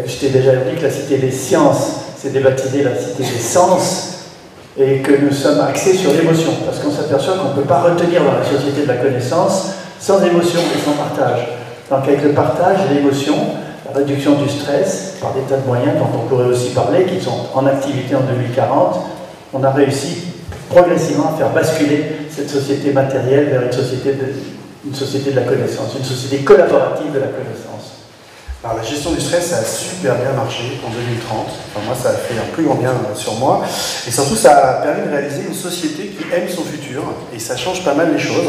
je t'ai déjà dit que la cité des sciences s'est débaptisée la cité des sens, et que nous sommes axés sur l'émotion, parce qu'on s'aperçoit qu'on ne peut pas retenir dans la société de la connaissance sans émotion et sans partage. Donc avec le partage et l'émotion, la réduction du stress, par des tas de moyens dont on pourrait aussi parler, qui sont en activité en 2040, on a réussi progressivement à faire basculer cette société matérielle vers une société de la connaissance, une société collaborative de la connaissance. Alors la gestion du stress, ça a super bien marché en 2030. Enfin, moi, ça a fait un plus grand bien sur moi. Et surtout, ça a permis de réaliser une société qui aime son futur. Et ça change pas mal les choses.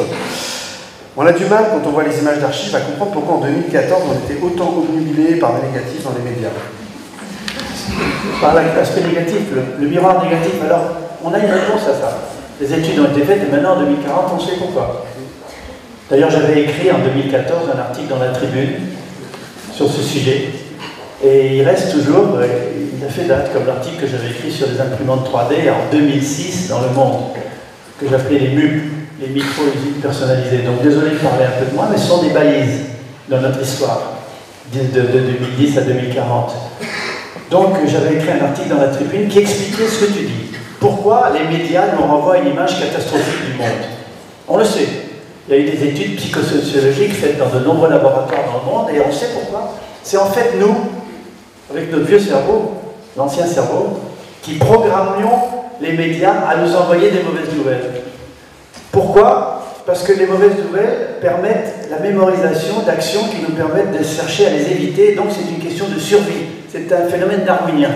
On a du mal, quand on voit les images d'archives, à comprendre pourquoi en 2014, on était autant obnubilé par le négatif dans les médias. Par l'aspect négatif, le miroir négatif. Alors, on a une réponse à ça. Les études ont été faites et maintenant, en 2040, on sait pourquoi. D'ailleurs, j'avais écrit en 2014 un article dans la Tribune sur ce sujet. Et il reste toujours, il a fait date, comme l'article que j'avais écrit sur les imprimantes 3D en 2006 dans Le Monde, que j'appelais les MUP, les micro-usines personnalisées. Donc désolé de parler un peu de moi, mais ce sont des balises dans notre histoire, de 2010 à 2040. Donc j'avais écrit un article dans la Tribune qui expliquait ce que tu dis. Pourquoi les médias nous renvoient une image catastrophique du monde? On le sait. Il y a eu des études psychosociologiques faites dans de nombreux laboratoires dans le monde, et on sait pourquoi. C'est en fait nous, avec notre vieux cerveau, l'ancien cerveau, qui programmions les médias à nous envoyer des mauvaises nouvelles. Pourquoi? Parce que les mauvaises nouvelles permettent la mémorisation d'actions qui nous permettent de chercher à les éviter, donc c'est une question de survie. C'est un phénomène darwinien.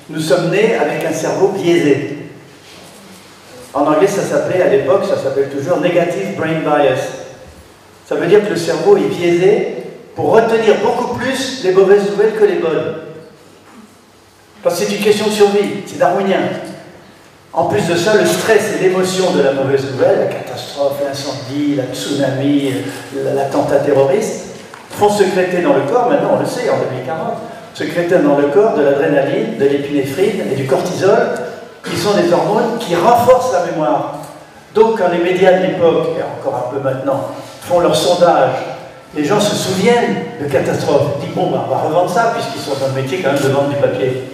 Nous sommes nés avec un cerveau biaisé. En anglais, ça s'appelait, à l'époque, ça s'appelle toujours Negative Brain Bias. Ça veut dire que le cerveau est biaisé pour retenir beaucoup plus les mauvaises nouvelles que les bonnes. Parce que c'est une question de survie, c'est darwinien. En plus de ça, le stress et l'émotion de la mauvaise nouvelle, la catastrophe, l'incendie, la tsunami, l'attentat terroriste, font sécréter dans le corps, maintenant on le sait, en 2040, sécréter dans le corps de l'adrénaline, de l'épinéphrine et du cortisol, qui sont des hormones qui renforcent la mémoire. Donc quand les médias de l'époque, et encore un peu maintenant, font leur sondage, les gens se souviennent de catastrophes. Ils disent, bon, ben, on va revendre ça, puisqu'ils sont dans le métier quand même de vendre du papier.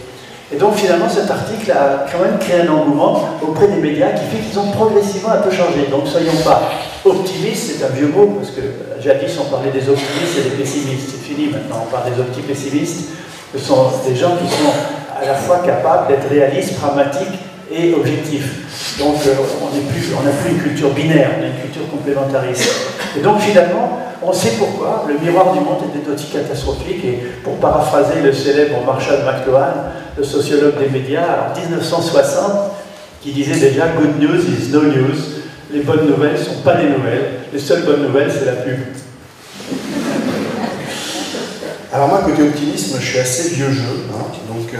Et donc finalement cet article a quand même créé un engouement auprès des médias qui fait qu'ils ont progressivement un peu changé. Donc soyons pas optimistes, c'est un vieux mot, parce que jadis on parlait des optimistes et des pessimistes. C'est fini maintenant, on parle des opti-pessimistes. Ce sont des gens qui sont à la fois capables d'être réalistes, pragmatiques et objectifs. Donc on n'a plus une culture binaire, on a une culture complémentariste. Et donc finalement, on sait pourquoi le miroir du monde était aussi catastrophique. Et pour paraphraser le célèbre Marshall McLuhan, le sociologue des médias, en 1960, qui disait déjà « Good news is no news ». Les bonnes nouvelles ne sont pas des nouvelles. Les seules bonnes nouvelles, c'est la pub. Alors Alors moi, côté optimisme, je suis assez vieux jeu. Hein, donc,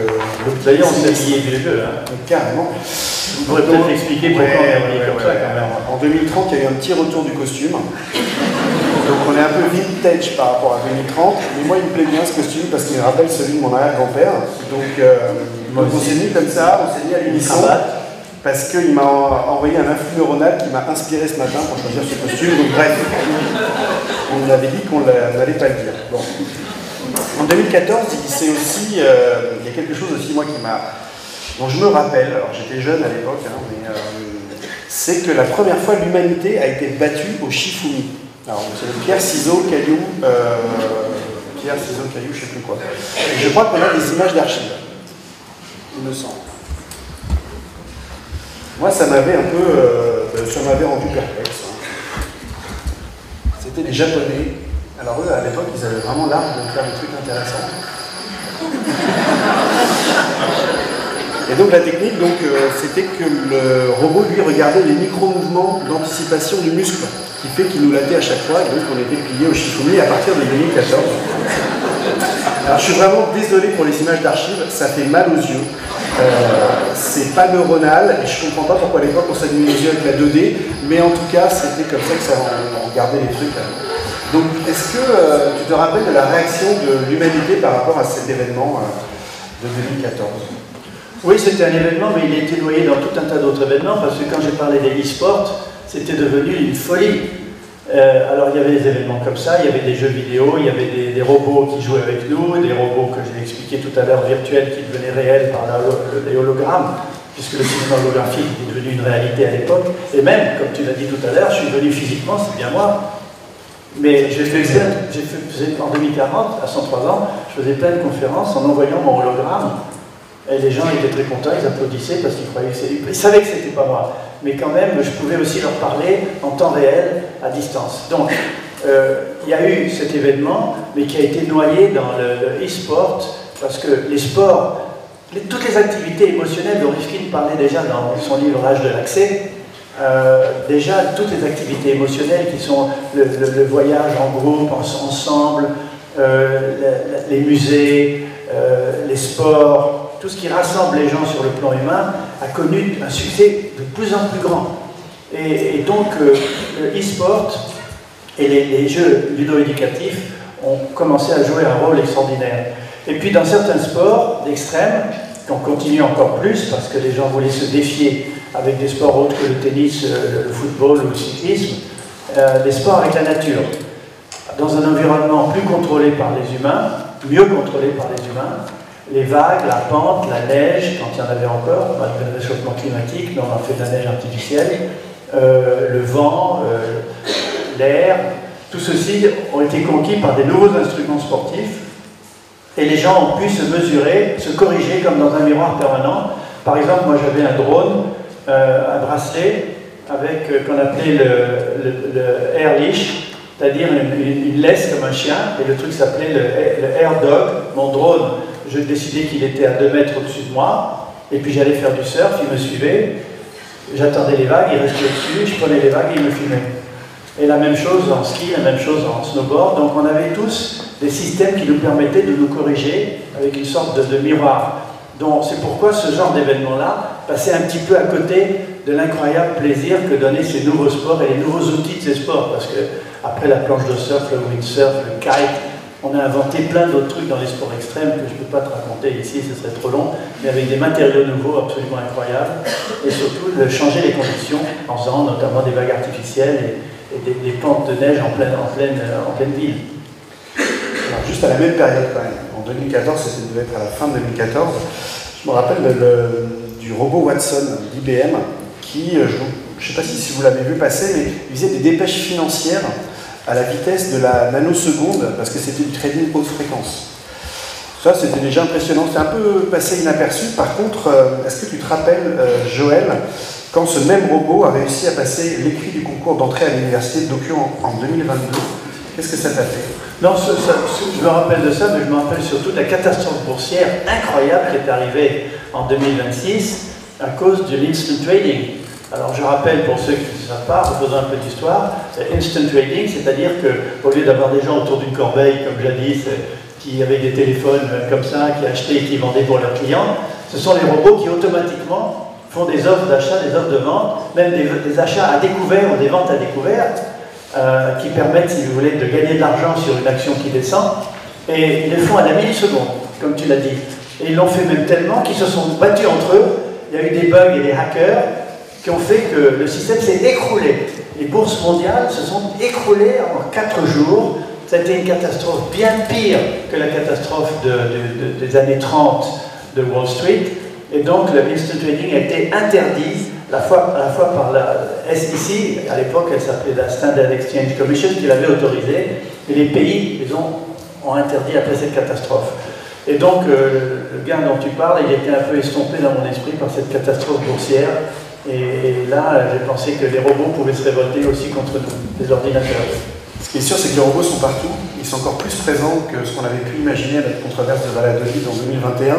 d'ailleurs, on s'est habillé vieux jeu. Hein. Carrément. Vous pourrez peut-être expliquer pourquoi on est habillé comme ça quand même. En 2030, il y a eu un petit retour du costume. Donc on est un peu vintage par rapport à 2030. Mais moi, il me plaît bien ce costume parce qu'il me rappelle celui de mon arrière-grand-père. Donc on s'est mis comme ça, on s'est mis à l'unisson. Parce qu'il m'a envoyé un influx neuronal qui m'a inspiré ce matin pour choisir ce costume. Donc bref, on avait dit qu'on n'allait pas le dire. Bon. En 2014, c'est aussi, il y a quelque chose aussi, moi, dont je me rappelle, alors j'étais jeune à l'époque, hein, mais c'est que la première fois l'humanité a été battue au Shifumi. Alors c'est le pierre, ciseaux, caillou, je sais plus quoi. Et je crois qu'on a des images d'archives, il me semble. Moi, ça m'avait un peu, ça m'avait rendu perplexe. Hein. C'était les Japonais. Alors eux, à l'époque, ils avaient vraiment l'art de faire des trucs intéressants. Et donc la technique, c'était que le robot, lui, regardait les micro-mouvements d'anticipation du muscle, qui fait qu'il nous latait à chaque fois, et donc on était plié au Shifumi à partir de 2014. Alors je suis vraiment désolé pour les images d'archives, ça fait mal aux yeux. C'est pas neuronal, et je comprends pas pourquoi à l'époque on s'allumait les yeux avec la 2D, mais en tout cas c'était comme ça que on regardait les trucs. Donc est-ce que tu te rappelles de la réaction de l'humanité par rapport à cet événement de 2014 ? Oui, c'était un événement, mais il a été noyé dans tout un tas d'autres événements, parce que quand j'ai parlé des e-sports, c'était devenu une folie. Alors il y avait des événements comme ça, il y avait des jeux vidéo, il y avait des robots qui jouaient avec nous, des robots que je l'ai expliqué tout à l'heure virtuels qui devenaient réels par les hologrammes, puisque le cinéma holographique est devenu une réalité à l'époque. Et même, comme tu l'as dit tout à l'heure, je suis venu physiquement, c'est bien moi. Mais en 2040, à 103 ans, je faisais plein de conférences en envoyant mon hologramme. Et les gens étaient très contents, ils applaudissaient parce qu'ils croyaient que c'était... Ils savaient que c'était pas moi. Mais quand même, je pouvais aussi leur parler en temps réel, à distance. Donc, il y a eu cet événement, mais qui a été noyé dans le e-sport, parce que les sports, toutes les activités émotionnelles dont Rifkin parlait déjà dans son livre L'âge de l'accès, déjà toutes les activités émotionnelles qui sont le voyage en groupe, ensemble, les musées, les sports, tout ce qui rassemble les gens sur le plan humain a connu un succès de plus en plus grand. Et donc le e-sport et les jeux ludo-éducatifs ont commencé à jouer un rôle extraordinaire. Et puis dans certains sports d'extrême, qu'on continue encore plus parce que les gens voulaient se défier avec des sports autres que le tennis, le football ou le cyclisme, les sports avec la nature. Dans un environnement plus contrôlé par les humains, mieux contrôlé par les humains, les vagues, la pente, la neige, quand il y en avait encore, malgré le réchauffement climatique, mais on a fait de la neige artificielle, le vent, l'air, tout ceci ont été conquis par des nouveaux instruments sportifs et les gens ont pu se mesurer, se corriger comme dans un miroir permanent. Par exemple, moi j'avais un drone, un bracelet avec qu'on appelait le air leash, c'est-à-dire une laisse comme un chien, et le truc s'appelait le air dog. Mon drone, je décidais qu'il était à 2 mètres au-dessus de moi, et puis j'allais faire du surf, il me suivait, j'attendais les vagues, il restait au-dessus, je prenais les vagues et il me filmait. Et la même chose en ski, la même chose en snowboard, donc on avait tous des systèmes qui nous permettaient de nous corriger avec une sorte de miroir. Donc c'est pourquoi ce genre d'événement-là passait un petit peu à côté de l'incroyable plaisir que donnaient ces nouveaux sports et les nouveaux outils de ces sports, parce que après la planche de surf, le windsurf, le kite, on a inventé plein d'autres trucs dans les sports extrêmes que je ne peux pas te raconter ici, ce serait trop long, mais avec des matériaux nouveaux absolument incroyables, et surtout de changer les conditions en faisant notamment des vagues artificielles et des pentes de neige en pleine ville. Alors, juste à la même période quand même, en 2014, ça devait être à la fin de 2014, je me rappelle du robot Watson d'IBM qui, je ne sais pas si vous l'avez vu passer, mais il faisait des dépêches financières à la vitesse de la nanoseconde, parce que c'était du trading haute fréquence. Ça, c'était déjà impressionnant. C'était un peu passé inaperçu. Par contre, est-ce que tu te rappelles, Joël, quand ce même robot a réussi à passer l'écrit du concours d'entrée à l'université de Tokyo en 2022, qu'est-ce que ça t'a fait? Non, je me rappelle de ça, mais je me rappelle surtout de la catastrophe boursière incroyable qui est arrivée en 2026 à cause de l'instant trading. Alors je rappelle pour ceux qui ne savent pas, en faisant un peu d'histoire, instant trading, c'est-à-dire qu'au lieu d'avoir des gens autour d'une corbeille, comme jadis, qui avaient des téléphones comme ça, qui achetaient et qui vendaient pour leurs clients. Ce sont les robots qui automatiquement font des offres d'achat, des offres de vente, même des achats à découvert ou des ventes à découvert, qui permettent, si vous voulez, de gagner de l'argent sur une action qui descend. Et ils le font à la milliseconde, comme tu l'as dit. Et ils l'ont fait même tellement qu'ils se sont battus entre eux. Il y a eu des bugs et des hackers qui ont fait que le système s'est écroulé. Les bourses mondiales se sont écroulées en 4 jours. Ça a été une catastrophe bien pire que la catastrophe des années 30 de Wall Street. Et donc l'instant trading a été interdit à la fois par la SEC, à l'époque elle s'appelait la Standard Exchange Commission, qui l'avait autorisé, et les pays les ont interdit après cette catastrophe. Et donc le gain dont tu parles, il était un peu estompé dans mon esprit par cette catastrophe boursière. Et là, j'ai pensé que les robots pouvaient se révolter aussi contre nous, les ordinateurs. Ce qui est sûr, c'est que les robots sont partout. Ils sont encore plus présents que ce qu'on avait pu imaginer à la controverse de Valladolid en 2021,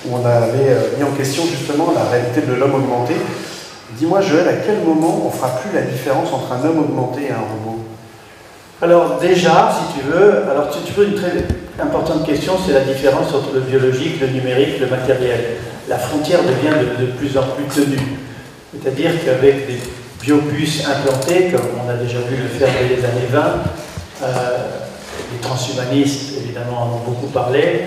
où on avait mis en question justement la réalité de l'homme augmenté. Dis-moi, Joël, à quel moment on fera plus la différence entre un homme augmenté et un robot? Alors déjà, si tu veux, une très importante question, c'est la différence entre le biologique, le numérique, le matériel. La frontière devient de plus en plus tenue. C'est-à-dire qu'avec des biopuces implantées, comme on a déjà vu le faire dès les années 20, les transhumanistes, évidemment, en ont beaucoup parlé,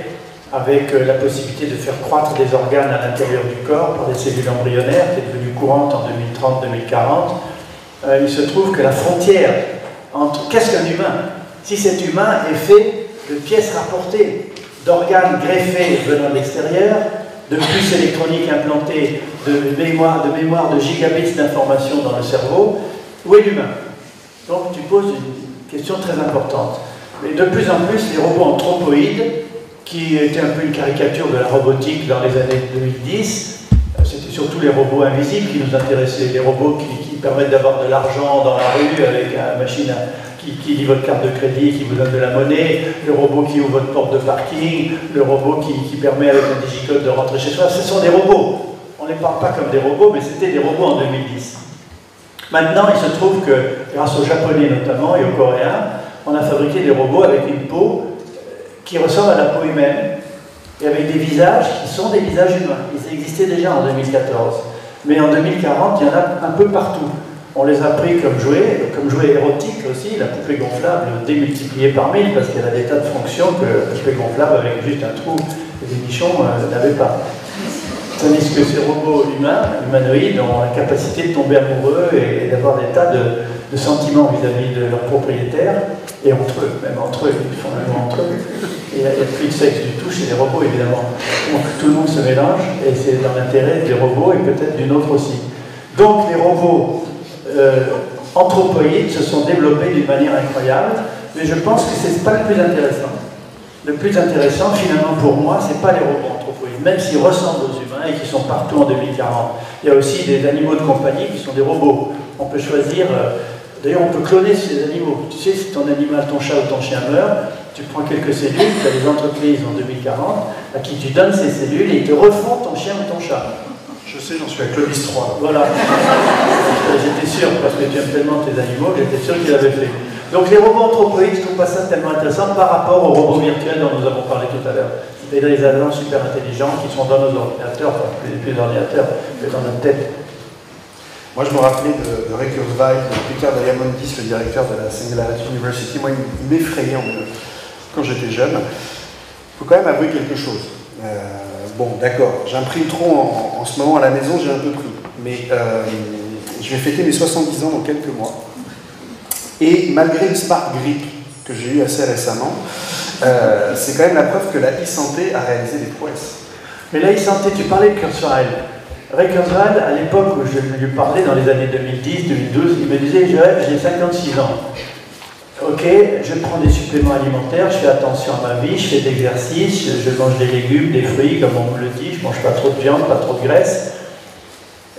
avec la possibilité de faire croître des organes à l'intérieur du corps par des cellules embryonnaires, qui est devenue courante en 2030-2040, il se trouve que la frontière entre qu'est-ce qu'un humain, si cet humain est fait de pièces rapportées, d'organes greffés venant de l'extérieur, de puces électroniques implantées, de mémoire de gigabits d'informations dans le cerveau, où est l'humain? Donc tu poses une question très importante. Mais de plus en plus, les robots anthropoïdes, qui étaient un peu une caricature de la robotique dans les années 2010, c'était surtout les robots invisibles qui nous intéressaient, les robots qui permettent d'avoir de l'argent dans la rue avec une machine qui lit votre carte de crédit, qui vous donne de la monnaie, le robot qui ouvre votre porte de parking, le robot qui permet avec un digicode de rentrer chez soi. Ce sont des robots. On ne les parle pas comme des robots, mais c'était des robots en 2010. Maintenant, il se trouve que, grâce aux Japonais notamment et aux Coréens, on a fabriqué des robots avec une peau qui ressemble à la peau humaine et avec des visages qui sont des visages humains. Ils existaient déjà en 2014. Mais en 2040, il y en a un peu partout. On les a pris comme jouets érotiques aussi, la poupée gonflable démultipliée par 1000 parce qu'elle a des tas de fonctions que la poupée gonflable avec juste un trou et des nichons n'avait pas. Tandis que ces robots humanoïdes ont la capacité de tomber amoureux et d'avoir des tas de sentiments vis-à-vis de leurs propriétaires et entre eux, même entre eux, ils font même entre eux. Et il n'y a plus de sexe du tout chez les robots évidemment. Donc tout le monde se mélange et c'est dans l'intérêt des robots et peut-être d'une autre aussi. Donc les robots anthropoïdes se sont développés d'une manière incroyable, mais je pense que ce n'est pas le plus intéressant. Le plus intéressant, finalement, pour moi, ce n'est pas les robots anthropoïdes, même s'ils ressemblent aux humains et qui sont partout en 2040. Il y a aussi des animaux de compagnie qui sont des robots. On peut choisir, d'ailleurs, on peut cloner ces animaux. Tu sais, si ton animal, ton chat ou ton chien meurt, tu prends quelques cellules, tu as des entreprises en 2040 à qui tu donnes ces cellules et ils te refont ton chien ou ton chat. Je sais, j'en suis à Clovis 3. Voilà. J'étais sûr, parce que tu aimes tellement tes animaux, j'étais sûr qu'il avait fait. Donc les robots anthropoïdes, je ne trouve pas ça tellement intéressant par rapport aux robots virtuels dont nous avons parlé tout à l'heure. C'est des agents super intelligents qui sont dans nos ordinateurs, enfin plus d'ordinateurs, mais dans notre tête. Moi, je me rappelais de Ray Kurzweil, de Peter Diamandis, le directeur de la Singularity University. Moi, il m'effrayait quand j'étais jeune. Il faut quand même avouer quelque chose. Bon, d'accord, j'imprime trop en ce moment à la maison, j'ai un peu pris. Mais je vais fêter mes 70 ans dans quelques mois. Et malgré une Smart Grip que j'ai eue assez récemment, c'est quand même la preuve que la e-santé a réalisé des prouesses. Mais la e-santé, tu parlais de Kurzweil. Ray Kurzweil, à l'époque où je lui parlais, dans les années 2010, 2012, il me disait, j'ai 56 ans. Ok, je prends des suppléments alimentaires, je fais attention à ma vie, je fais de l'exercice, je mange des légumes, des fruits, comme on me le dit, je ne mange pas trop de viande, pas trop de graisse.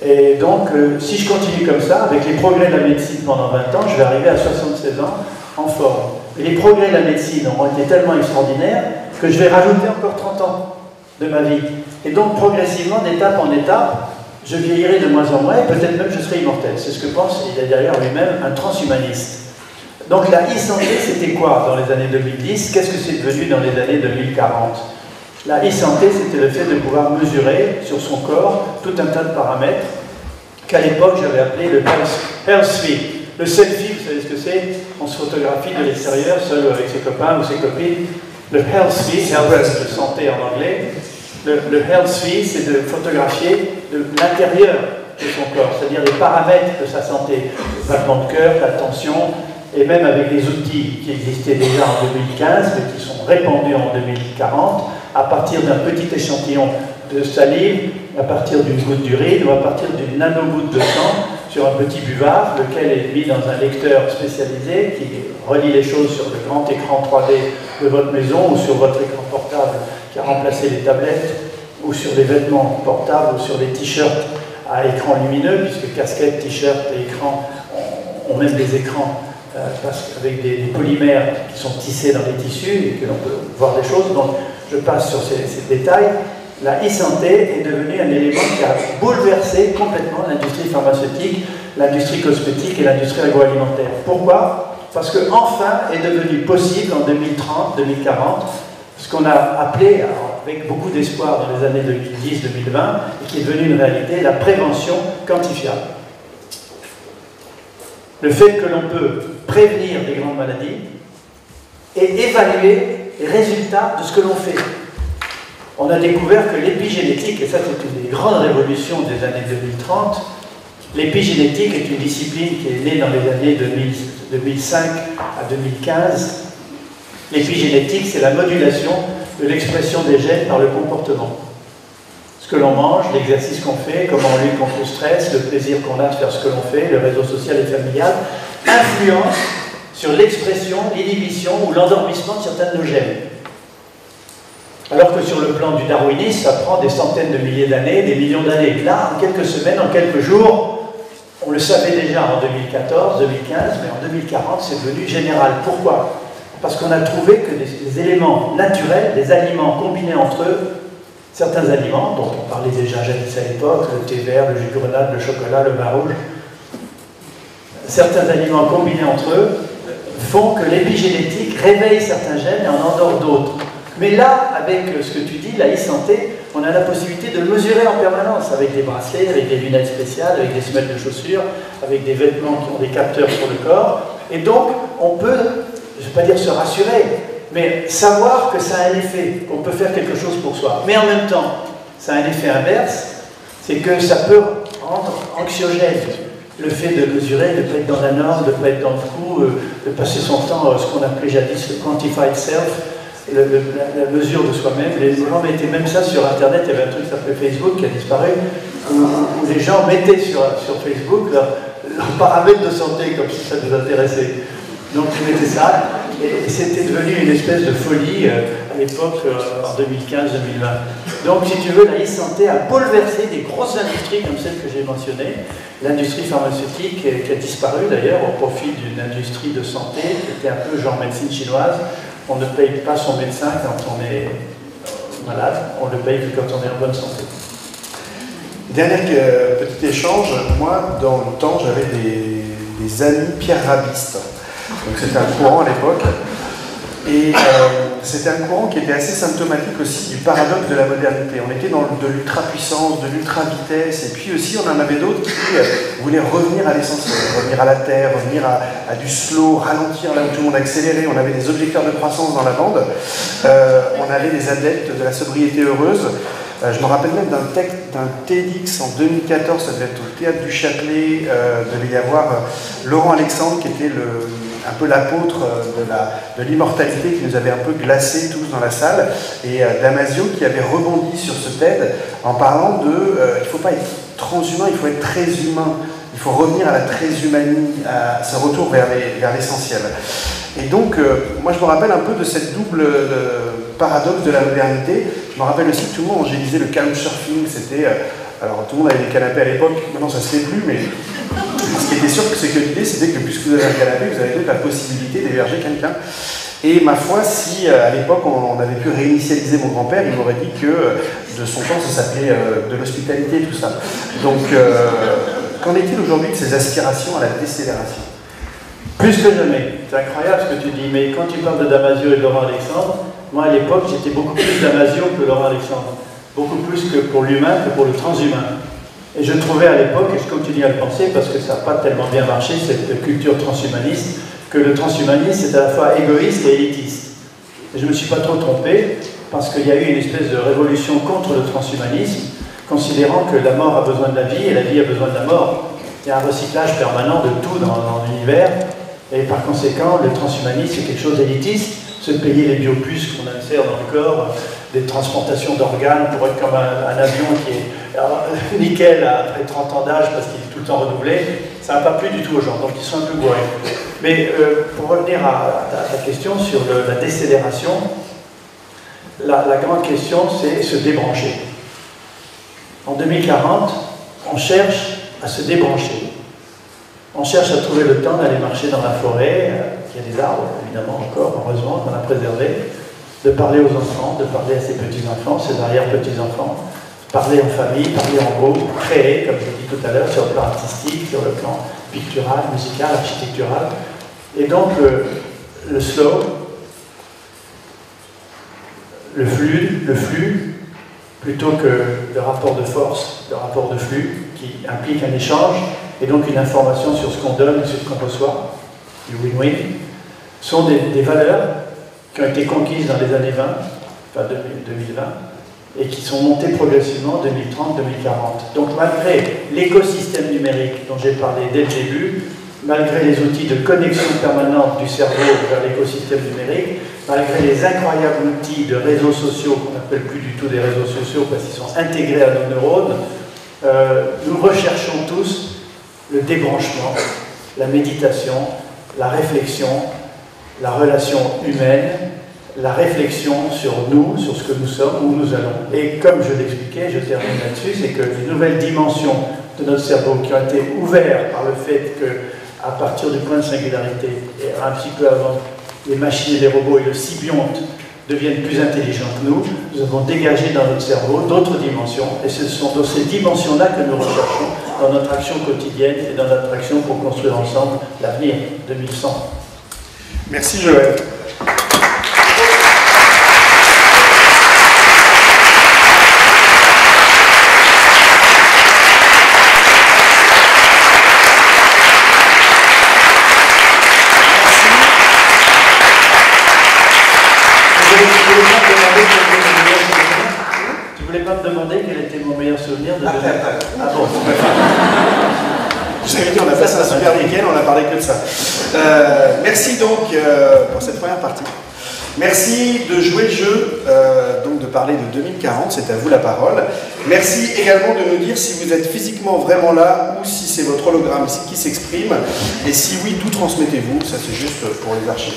Et donc, si je continue comme ça, avec les progrès de la médecine pendant 20 ans, je vais arriver à 76 ans en forme. Et les progrès de la médecine ont été tellement extraordinaires que je vais rajouter encore 30 ans de ma vie. Et donc, progressivement, d'étape en étape, je vieillirai de moins en moins et peut-être même je serai immortel. C'est ce que pense, il est derrière lui-même, un transhumaniste. Donc la e-santé, c'était quoi dans les années 2010? Qu'est-ce que c'est devenu dans les années 2040? La e-santé, c'était le fait de pouvoir mesurer sur son corps tout un tas de paramètres qu'à l'époque j'avais appelé le health fee. Le selfie, vous savez ce que c'est? On se photographie de l'extérieur, seul avec ses copains ou ses copines. Le health fee, health c'est de santé en anglais. Le health fee, c'est de photographier de l'intérieur de son corps, c'est-à-dire les paramètres de sa santé, le battement de cœur, la tension, et même avec des outils qui existaient déjà en 2015, mais qui sont répandus en 2040, à partir d'un petit échantillon de salive, à partir d'une goutte d'urine ou à partir d'une nanogoutte de sang sur un petit buvard, lequel est mis dans un lecteur spécialisé qui relie les choses sur le grand écran 3D de votre maison ou sur votre écran portable qui a remplacé les tablettes ou sur les vêtements portables ou sur les t-shirts à écran lumineux, puisque casquettes, t-shirts et écrans ont même des écrans avec des polymères qui sont tissés dans les tissus et que l'on peut voir des choses. Donc je passe sur ces détails. La e-santé est devenue un élément qui a bouleversé complètement l'industrie pharmaceutique, l'industrie cosmétique et l'industrie agroalimentaire. Pourquoi? Parce qu'enfin est devenu possible en 2030, 2040, ce qu'on a appelé, avec beaucoup d'espoir dans les années 2010-2020, et qui est devenu une réalité, la prévention quantifiable. Le fait que l'on peut prévenir des grandes maladies et évaluer les résultats de ce que l'on fait. On a découvert que l'épigénétique, et ça c'est une des grandes révolutions des années 2030, l'épigénétique est une discipline qui est née dans les années 2005 à 2015. L'épigénétique, c'est la modulation de l'expression des gènes par le comportement. Ce que l'on mange, l'exercice qu'on fait, comment on lutte contre le stress, le plaisir qu'on a de faire ce que l'on fait, le réseau social et familial, influence sur l'expression, l'inhibition ou l'endormissement de certains de nos gènes. Alors que sur le plan du darwinisme, ça prend des centaines de milliers d'années, des millions d'années. Là, en quelques semaines, en quelques jours, on le savait déjà en 2014, 2015, mais en 2040, c'est devenu général. Pourquoi? Parce qu'on a trouvé que des éléments naturels, des aliments combinés entre eux, certains aliments, dont on parlait déjà jadis à l'époque, le thé vert, le jus de grenade, le chocolat, le vin rouge, certains aliments combinés entre eux font que l'épigénétique réveille certains gènes et en endort d'autres. Mais là, avec ce que tu dis, la e-santé, on a la possibilité de le mesurer en permanence, avec des bracelets, avec des lunettes spéciales, avec des semelles de chaussures, avec des vêtements qui ont des capteurs sur le corps. Et donc, on peut, je ne vais pas dire se rassurer, mais savoir que ça a un effet, qu'on peut faire quelque chose pour soi. Mais en même temps, ça a un effet inverse, c'est que ça peut rendre anxiogène. Le fait de mesurer, de ne pas être dans la norme, de ne pas être dans le coup, de passer son temps, ce qu'on appelait jadis le quantified self, la mesure de soi-même. Les gens mettaient même ça sur Internet, il y avait un truc qui s'appelait Facebook qui a disparu, où les gens mettaient sur Facebook leurs paramètres de santé, comme si ça nous intéressait. Donc ils mettaient ça, et c'était devenu une espèce de folie à l'époque, en 2015-2020. Donc si tu veux, la e-santé a bouleversé des grosses industries comme celle que j'ai mentionnée, l'industrie pharmaceutique qui a disparu d'ailleurs au profit d'une industrie de santé qui était un peu genre médecine chinoise. On ne paye pas son médecin quand on est malade, on le paye que quand on est en bonne santé. Dernier petit échange, moi dans le temps j'avais des amis pierre-rabistes. Donc c'était un courant à l'époque. Et c'était un courant qui était assez symptomatique aussi du paradoxe de la modernité. On était dans de l'ultra-puissance, de l'ultra-vitesse, et puis aussi on en avait d'autres qui voulaient revenir à l'essentiel, revenir à la terre, revenir à du slow, ralentir là où tout le monde accélérait. On avait des objecteurs de croissance dans la bande, on avait des adeptes de la sobriété heureuse. Je me rappelle même d'un TEDx en 2014, ça devait être au Théâtre du Châtelet, devait y avoir Laurent Alexandre qui était un peu l'apôtre de l'immortalité qui nous avait un peu glacés tous dans la salle, et Damasio qui avait rebondi sur ce TED en parlant de il ne faut pas être transhumain, il faut être très humain, il faut revenir à la transhumanie, à ce retour vers l'essentiel. Et donc, moi je me rappelle un peu de cette double paradoxe de la modernité. Je me rappelle aussi que tout le monde angélisait le couchsurfing, c'était... alors tout le monde avait des canapés à l'époque, maintenant ça se fait plus, mais ce qui était sûr, c'est que l'idée c'était que puisque vous avez un canapé, vous avez donc la possibilité d'héberger quelqu'un. Et ma foi, si à l'époque on avait pu réinitialiser mon grand-père, il m'aurait dit que de son temps ça s'appelait de l'hospitalité, tout ça. Donc, qu'en est-il aujourd'hui de ces aspirations à la décélération ? Plus que jamais. C'est incroyable ce que tu dis, mais quand tu parles de Damasio et de Laurent Alexandre, moi à l'époque j'étais beaucoup plus Damasio que Laurent Alexandre. Beaucoup plus que pour l'humain que pour le transhumain. Et je trouvais à l'époque, et je continue à le penser parce que ça n'a pas tellement bien marché, cette culture transhumaniste, que le transhumanisme est à la fois égoïste et élitiste. Et je ne me suis pas trop trompé, parce qu'il y a eu une espèce de révolution contre le transhumanisme, considérant que la mort a besoin de la vie et la vie a besoin de la mort. Il y a un recyclage permanent de tout dans l'univers, et par conséquent, le transhumanisme c'est quelque chose d'élitiste, se payer les biopuces qu'on insère dans le corps, des transplantations d'organes pour être comme un avion qui est nickel après 30 ans d'âge parce qu'il est tout le temps renouvelé, ça n'a pas plu du tout aux gens, donc ils sont un peu bourrés. Mais pour revenir à ta question sur la décélération, la grande question c'est se débrancher. En 2040, on cherche à se débrancher. On cherche à trouver le temps d'aller marcher dans la forêt, il y a des arbres, évidemment, encore, heureusement, qu'on a préservé, de parler aux enfants, de parler à ses petits-enfants, ses arrière-petits-enfants, parler en famille, parler en groupe, créer, comme je l'ai dit tout à l'heure, sur le plan artistique, sur le plan pictural, musical, architectural. Et donc, le slow, le flux, plutôt que le rapport de force, le rapport de flux, qui implique un échange, et donc une information sur ce qu'on donne et sur ce qu'on reçoit, du win-win, sont des valeurs qui ont été conquises dans les années 20, enfin 2020, et qui sont montées progressivement en 2030-2040. Donc malgré l'écosystème numérique dont j'ai parlé dès le début, malgré les outils de connexion permanente du cerveau vers l'écosystème numérique, malgré les incroyables outils de réseaux sociaux, qu'on n'appelle plus du tout des réseaux sociaux parce qu'ils sont intégrés à nos neurones, nous recherchons tous le débranchement, la méditation, la réflexion, la relation humaine, la réflexion sur nous, sur ce que nous sommes, où nous allons. Et comme je l'expliquais, je termine là-dessus, c'est que les nouvelles dimensions de notre cerveau qui ont été ouvertes par le fait qu'à partir du point de singularité, et un petit peu avant, les machines et les robots et le symbionte deviennent plus intelligents que nous avons dégagé dans notre cerveau d'autres dimensions, et ce sont dans ces dimensions-là que nous recherchons dans notre action quotidienne et dans notre action pour construire ensemble l'avenir 2100. Merci Joël. Tu voulais pas me demander quel était mon meilleur souvenir de Ah bon. Vous avez dit, on a passé un super week-end, on a parlé que de ça. Merci donc pour cette première partie. Merci de jouer le jeu, donc de parler de 2040, c'est à vous la parole. Merci également de nous dire si vous êtes physiquement vraiment là ou si c'est votre hologramme qui s'exprime. Et si oui, d'où transmettez-vous? Ça c'est juste pour les archives.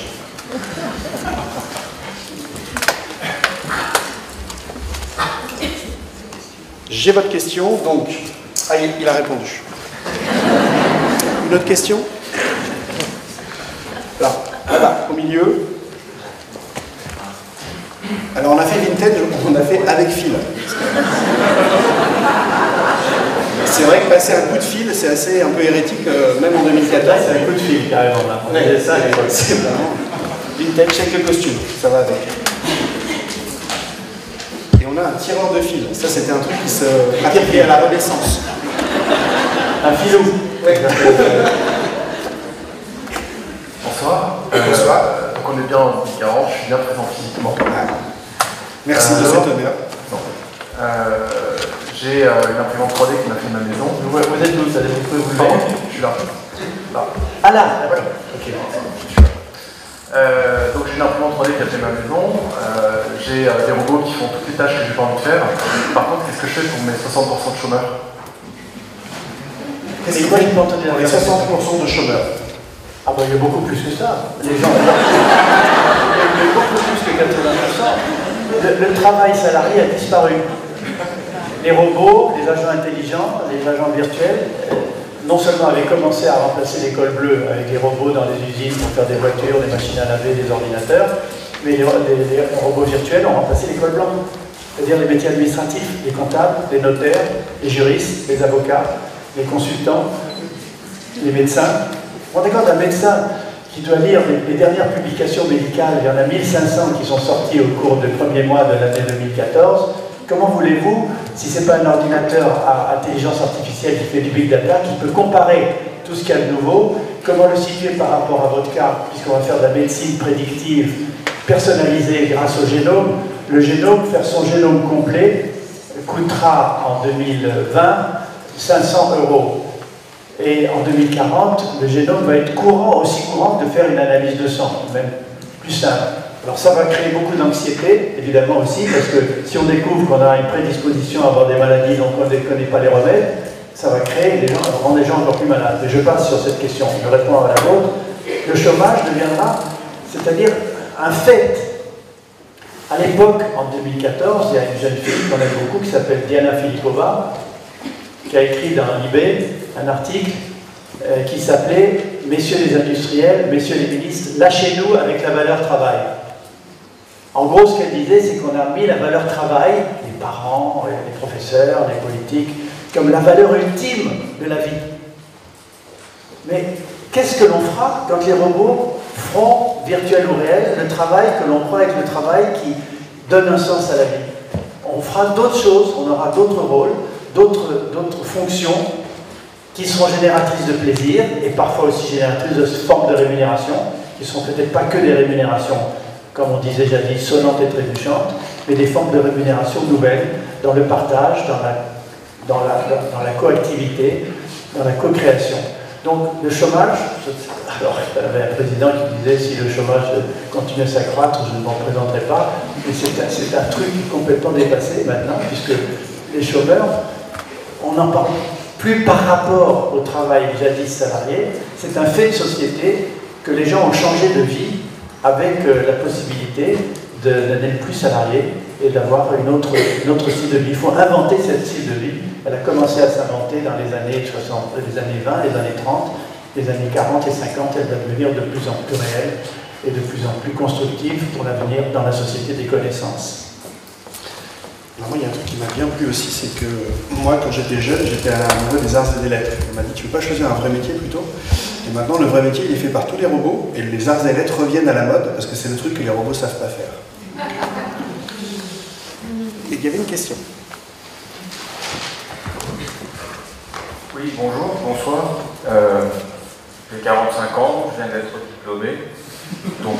J'ai votre question, donc... Ah, il a répondu. Une autre question? Là, au milieu. Alors, on a fait vintage, on a fait avec fil. C'est vrai que passer un coup de fil, c'est assez un peu hérétique, même en 2014. C'est un coup de fil, carrément, là. On faisait ça à l'époque. C'est vraiment vintage avec le costume, ça va avec. Et on a un tireur de fil. Ça, c'était un truc qui se appliquait à la Renaissance. Un filou. Oui. Bonsoir. Bonsoir. Donc on est bien en 2040, je suis bien présent physiquement. Merci de cet honneur. J'ai une imprimante 3D qui m'a fait ma maison. Vous êtes où? Vous pouvez vous Pardon, lever? je suis là. Là. Ah là, d'accord. Ok. Donc j'ai une imprimante 3D qui a fait ma maison. J'ai des robots qui font toutes les tâches que j'ai pas envie de faire. Par contre, qu'est-ce que je fais pour mes 60% de chômeurs? C'est quoi l'important de Pour les 60% de chômeurs. Ah bah il y a beaucoup plus que ça. Les gens... il y a beaucoup plus que 80%. Le travail salarié a disparu. Les robots, les agents intelligents, les agents virtuels, non seulement avaient commencé à remplacer l'école bleue avec les robots dans les usines pour faire des voitures, des machines à laver, des ordinateurs, mais les robots virtuels ont remplacé l'école blanche. C'est-à-dire les métiers administratifs, les comptables, les notaires, les juristes, les avocats, les consultants, les médecins. Vous vous rendez compte, un médecin, qui doit lire les dernières publications médicales, il y en a 1500 qui sont sorties au cours des premiers mois de l'année 2014, comment voulez-vous, si ce n'est pas un ordinateur à intelligence artificielle qui fait du big data, qui peut comparer tout ce qu'il y a de nouveau, comment le situer par rapport à votre cas, puisqu'on va faire de la médecine prédictive personnalisée grâce au génome. Le génome, faire son génome complet, coûtera en 2020 500 €. Et en 2040, le génome va être aussi courant que de faire une analyse de sang, même plus simple. Alors ça va créer beaucoup d'anxiété, évidemment aussi, parce que si on découvre qu'on a une prédisposition à avoir des maladies dont on ne connaît pas les remèdes, ça va rendre les gens encore plus malades. Et je passe sur cette question, je réponds à la vôtre. Le chômage deviendra, c'est-à-dire un fait. À l'époque, en 2014, il y a une jeune fille qu'on aime beaucoup qui s'appelle Diana Filipova, qui a écrit dans Libé un article qui s'appelait « Messieurs les industriels, messieurs les ministres, lâchez-nous avec la valeur travail ». En gros, ce qu'elle disait, c'est qu'on a mis la valeur travail, les parents, les professeurs, les politiques, comme la valeur ultime de la vie. Mais qu'est-ce que l'on fera quand les robots feront, virtuel ou réel, le travail que l'on croit être le travail qui donne un sens à la vie? On fera d'autres choses, on aura d'autres rôles, d'autres fonctions qui seront génératrices de plaisir et parfois aussi génératrices de formes de rémunération, qui ne seront peut-être pas que des rémunérations, comme on disait jadis, sonnantes et trébuchantes, mais des formes de rémunération nouvelles dans le partage, dans la coactivité, dans la co-création. Donc le chômage, alors il y avait un président qui disait si le chômage continue à s'accroître, je ne m'en présenterai pas, mais c'est un truc complètement dépassé maintenant, puisque les chômeurs, on n'en parle plus par rapport au travail jadis salarié, c'est un fait de société que les gens ont changé de vie avec la possibilité d'être plus salarié et d'avoir une autre style de vie. Il faut inventer cette style de vie. Elle a commencé à s'inventer dans les années 60, les années 20, les années 30, les années 40 et 50. Elle va devenir de plus en plus réelle et de plus en plus constructive pour l'avenir dans la société des connaissances. Alors moi, il y a un truc qui m'a bien plu aussi, c'est que moi, quand j'étais jeune, j'étais amoureux des arts et des lettres. On m'a dit, tu veux pas choisir un vrai métier plutôt? Et maintenant, le vrai métier, il est fait par tous les robots, et les arts et lettres reviennent à la mode, parce que c'est le truc que les robots savent pas faire. Et il y avait une question. Oui, bonjour, bonsoir. J'ai 45 ans, je viens d'être diplômé. Donc,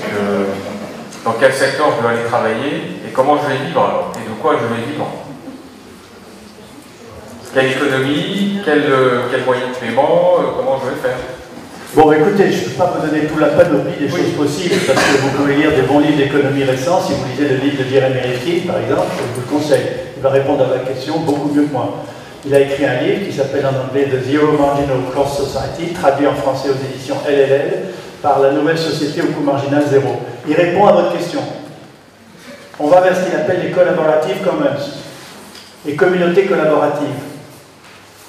dans quel secteur je dois aller travailler et comment je vais vivre alors? Et de quoi je vais vivre? Quelle économie? Quel moyen de paiement? Comment je vais faire? Bon, écoutez, je ne peux pas vous donner toute la panoplie des choses possibles, parce que vous pouvez lire des bons livres d'économie récents. Si vous lisez le livre de Jeremy Rifkin, par exemple, je vous le conseille. Il va répondre à la question beaucoup mieux que moi. Il a écrit un livre qui s'appelle en anglais The Zero Marginal Cost Society, traduit en français aux éditions LLL, par la nouvelle société au coût marginal zéro. Il répond à votre question. On va vers ce qu'il appelle les collaborative commons, les communautés collaboratives.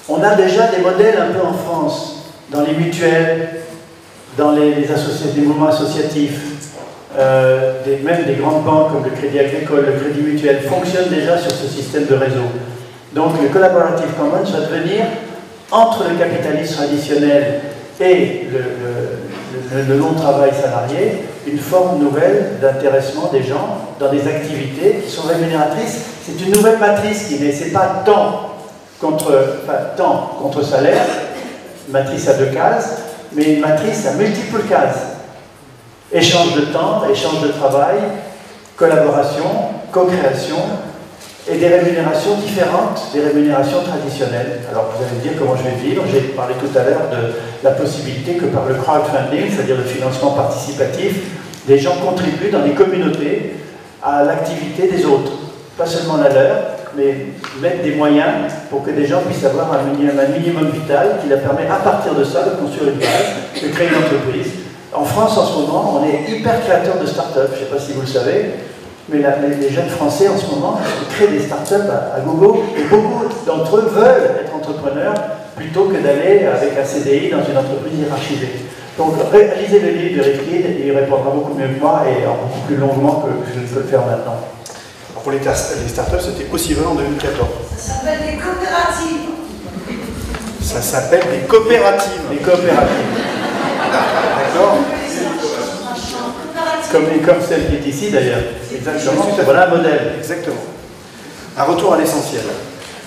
On a déjà des modèles un peu en France, dans les mutuelles, dans les mouvements associatifs, même des grandes banques comme le Crédit Agricole, le Crédit Mutuel, fonctionnent déjà sur ce système de réseau. Donc le collaborative commons va devenir, entre le capitalisme traditionnel et le non-travail salarié, une forme nouvelle d'intéressement des gens dans des activités qui sont rémunératrices. C'est une nouvelle matrice qui n'est pas temps contre salaire, une matrice à 2 cases, mais une matrice à multiples cases. Échange de temps, échange de travail, collaboration, co-création, et des rémunérations différentes des rémunérations traditionnelles. Alors vous allez me dire comment je vais vivre. J'ai parlé tout à l'heure de la possibilité que par le crowdfunding, c'est-à-dire le financement participatif, des gens contribuent dans des communautés à l'activité des autres. Pas seulement la leur, mais mettre des moyens pour que des gens puissent avoir un minimum vital qui leur permet à partir de ça de construire une base, de créer une entreprise. En France en ce moment, on est hyper créateurs de start-up, je ne sais pas si vous le savez, mais les jeunes Français en ce moment créent des start-up à Google et beaucoup d'entre eux veulent être entrepreneurs plutôt que d'aller avec un CDI dans une entreprise hiérarchisée. Donc réalisez le livre de Rifkin et il répondra beaucoup mieux que moi et beaucoup plus longuement que je ne peux le faire maintenant. Alors pour les start-up, c'était aussi vrai en 2014. Ça s'appelle des coopératives. Ça s'appelle des coopératives. Les coopératives. D'accord. Comme celle qui est ici d'ailleurs. Exactement. Voilà un modèle. Exactement. Un retour à l'essentiel.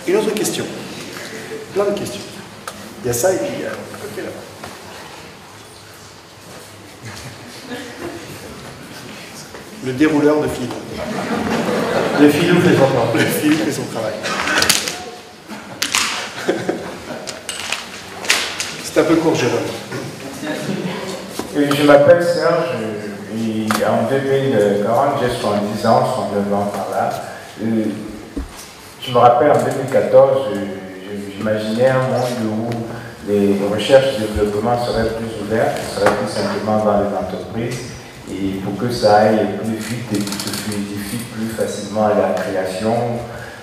Une autre question. Plein de questions. Il y a ça et puis il y a le côté là-bas. Le dérouleur de fil. Le filou fait son travail. Le fil fait son travail. C'est un peu court, Jérôme. Je m'appelle Serge, et en 2040, j'ai 70 ans, 69 ans par là. Je me rappelle en 2014, j'imaginais un monde où les recherches et développement seraient plus ouvertes, seraient plus simplement dans les entreprises, et pour que ça aille plus vite et que se fluidifie plus facilement à la création,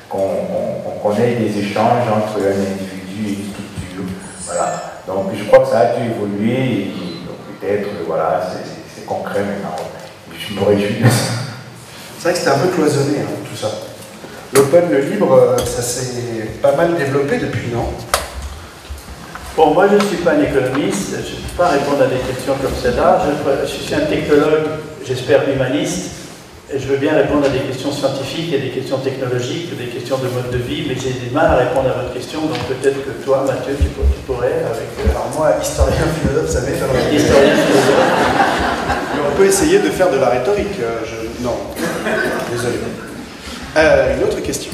qu'on ait des échanges entre un individu et une structure. Voilà. Donc je crois que ça a dû évoluer et peut-être, voilà, c'est concret maintenant. Je me réjouis de ça. C'est vrai que c'était un peu cloisonné, hein, tout ça. L'open, le libre, ça s'est pas mal développé depuis, non? Bon, moi je ne suis pas un économiste, je ne peux pas répondre à des questions comme celle-là. Je suis un technologue, j'espère humaniste, et je veux bien répondre à des questions scientifiques et des questions technologiques, des questions de mode de vie, mais j'ai du mal à répondre à votre question, donc peut-être que toi, Mathieu, tu pourrais, avec... Alors moi, historien, philosophe, ça m'étonnerait. Historien, philosophe. Mais on peut essayer de faire de la rhétorique. Non, désolé. Une autre question.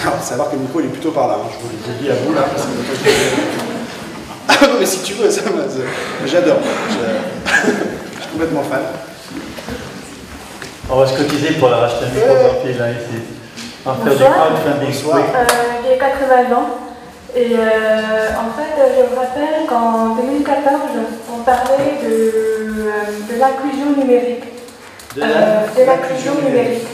Alors, savoir que Nico, il est plutôt par là. Hein. Je vous le dis à vous, là. Parce que... Ah non, mais si tu veux, ça j'adore. Je suis complètement fan. On va se cotiser pour la racheter un micro sans fil, là, ici. On va faire du crowdfunding. Bonsoir. J'ai 80 ans. Et en fait, je me rappelle qu'en 2014, on parlait de l'inclusion numérique. De l'inclusion numérique.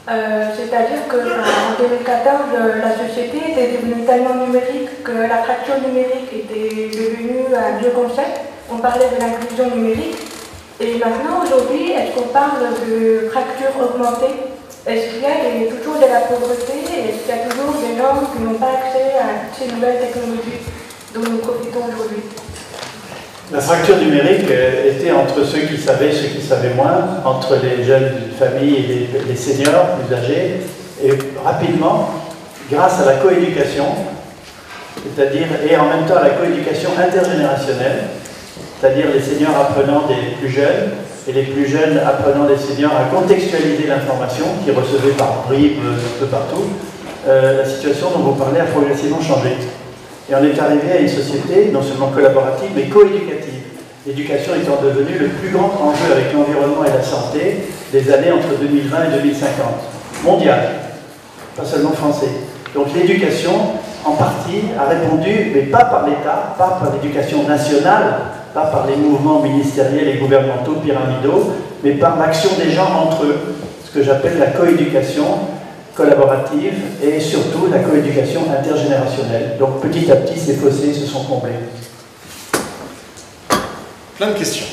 C'est-à-dire qu'en 2014, la société était devenue tellement numérique que la fracture numérique était devenue un vieux concept. On parlait de l'inclusion numérique. Et maintenant, aujourd'hui, est-ce qu'on parle de fracture augmentée? Est-ce qu'il y a toujours de la pauvreté? Est-ce qu'il y a toujours des gens qui n'ont pas accès à ces nouvelles technologies dont nous profitons aujourd'hui? La fracture numérique était entre ceux qui savaient et ceux qui savaient moins, entre les jeunes familles et les seniors plus âgés. Et rapidement, grâce à la coéducation, c'est-à-dire, et en même temps à la coéducation intergénérationnelle, c'est-à-dire les seniors apprenant des plus jeunes et les plus jeunes apprenant des seniors à contextualiser l'information qu'ils recevaient par bribes un peu partout, la situation dont vous parlez a progressivement changé. Et on est arrivé à une société non seulement collaborative, mais coéducative. L'éducation étant devenue le plus grand enjeu avec l'environnement et la santé des années entre 2020 et 2050. Mondial, pas seulement français. Donc l'éducation, en partie, a répondu, mais pas par l'État, pas par l'éducation nationale, pas par les mouvements ministériels et gouvernementaux pyramidaux, mais par l'action des gens entre eux, ce que j'appelle la coéducation collaborative et surtout la coéducation intergénérationnelle. Donc petit à petit, ces fossés se sont comblés. Plein de questions.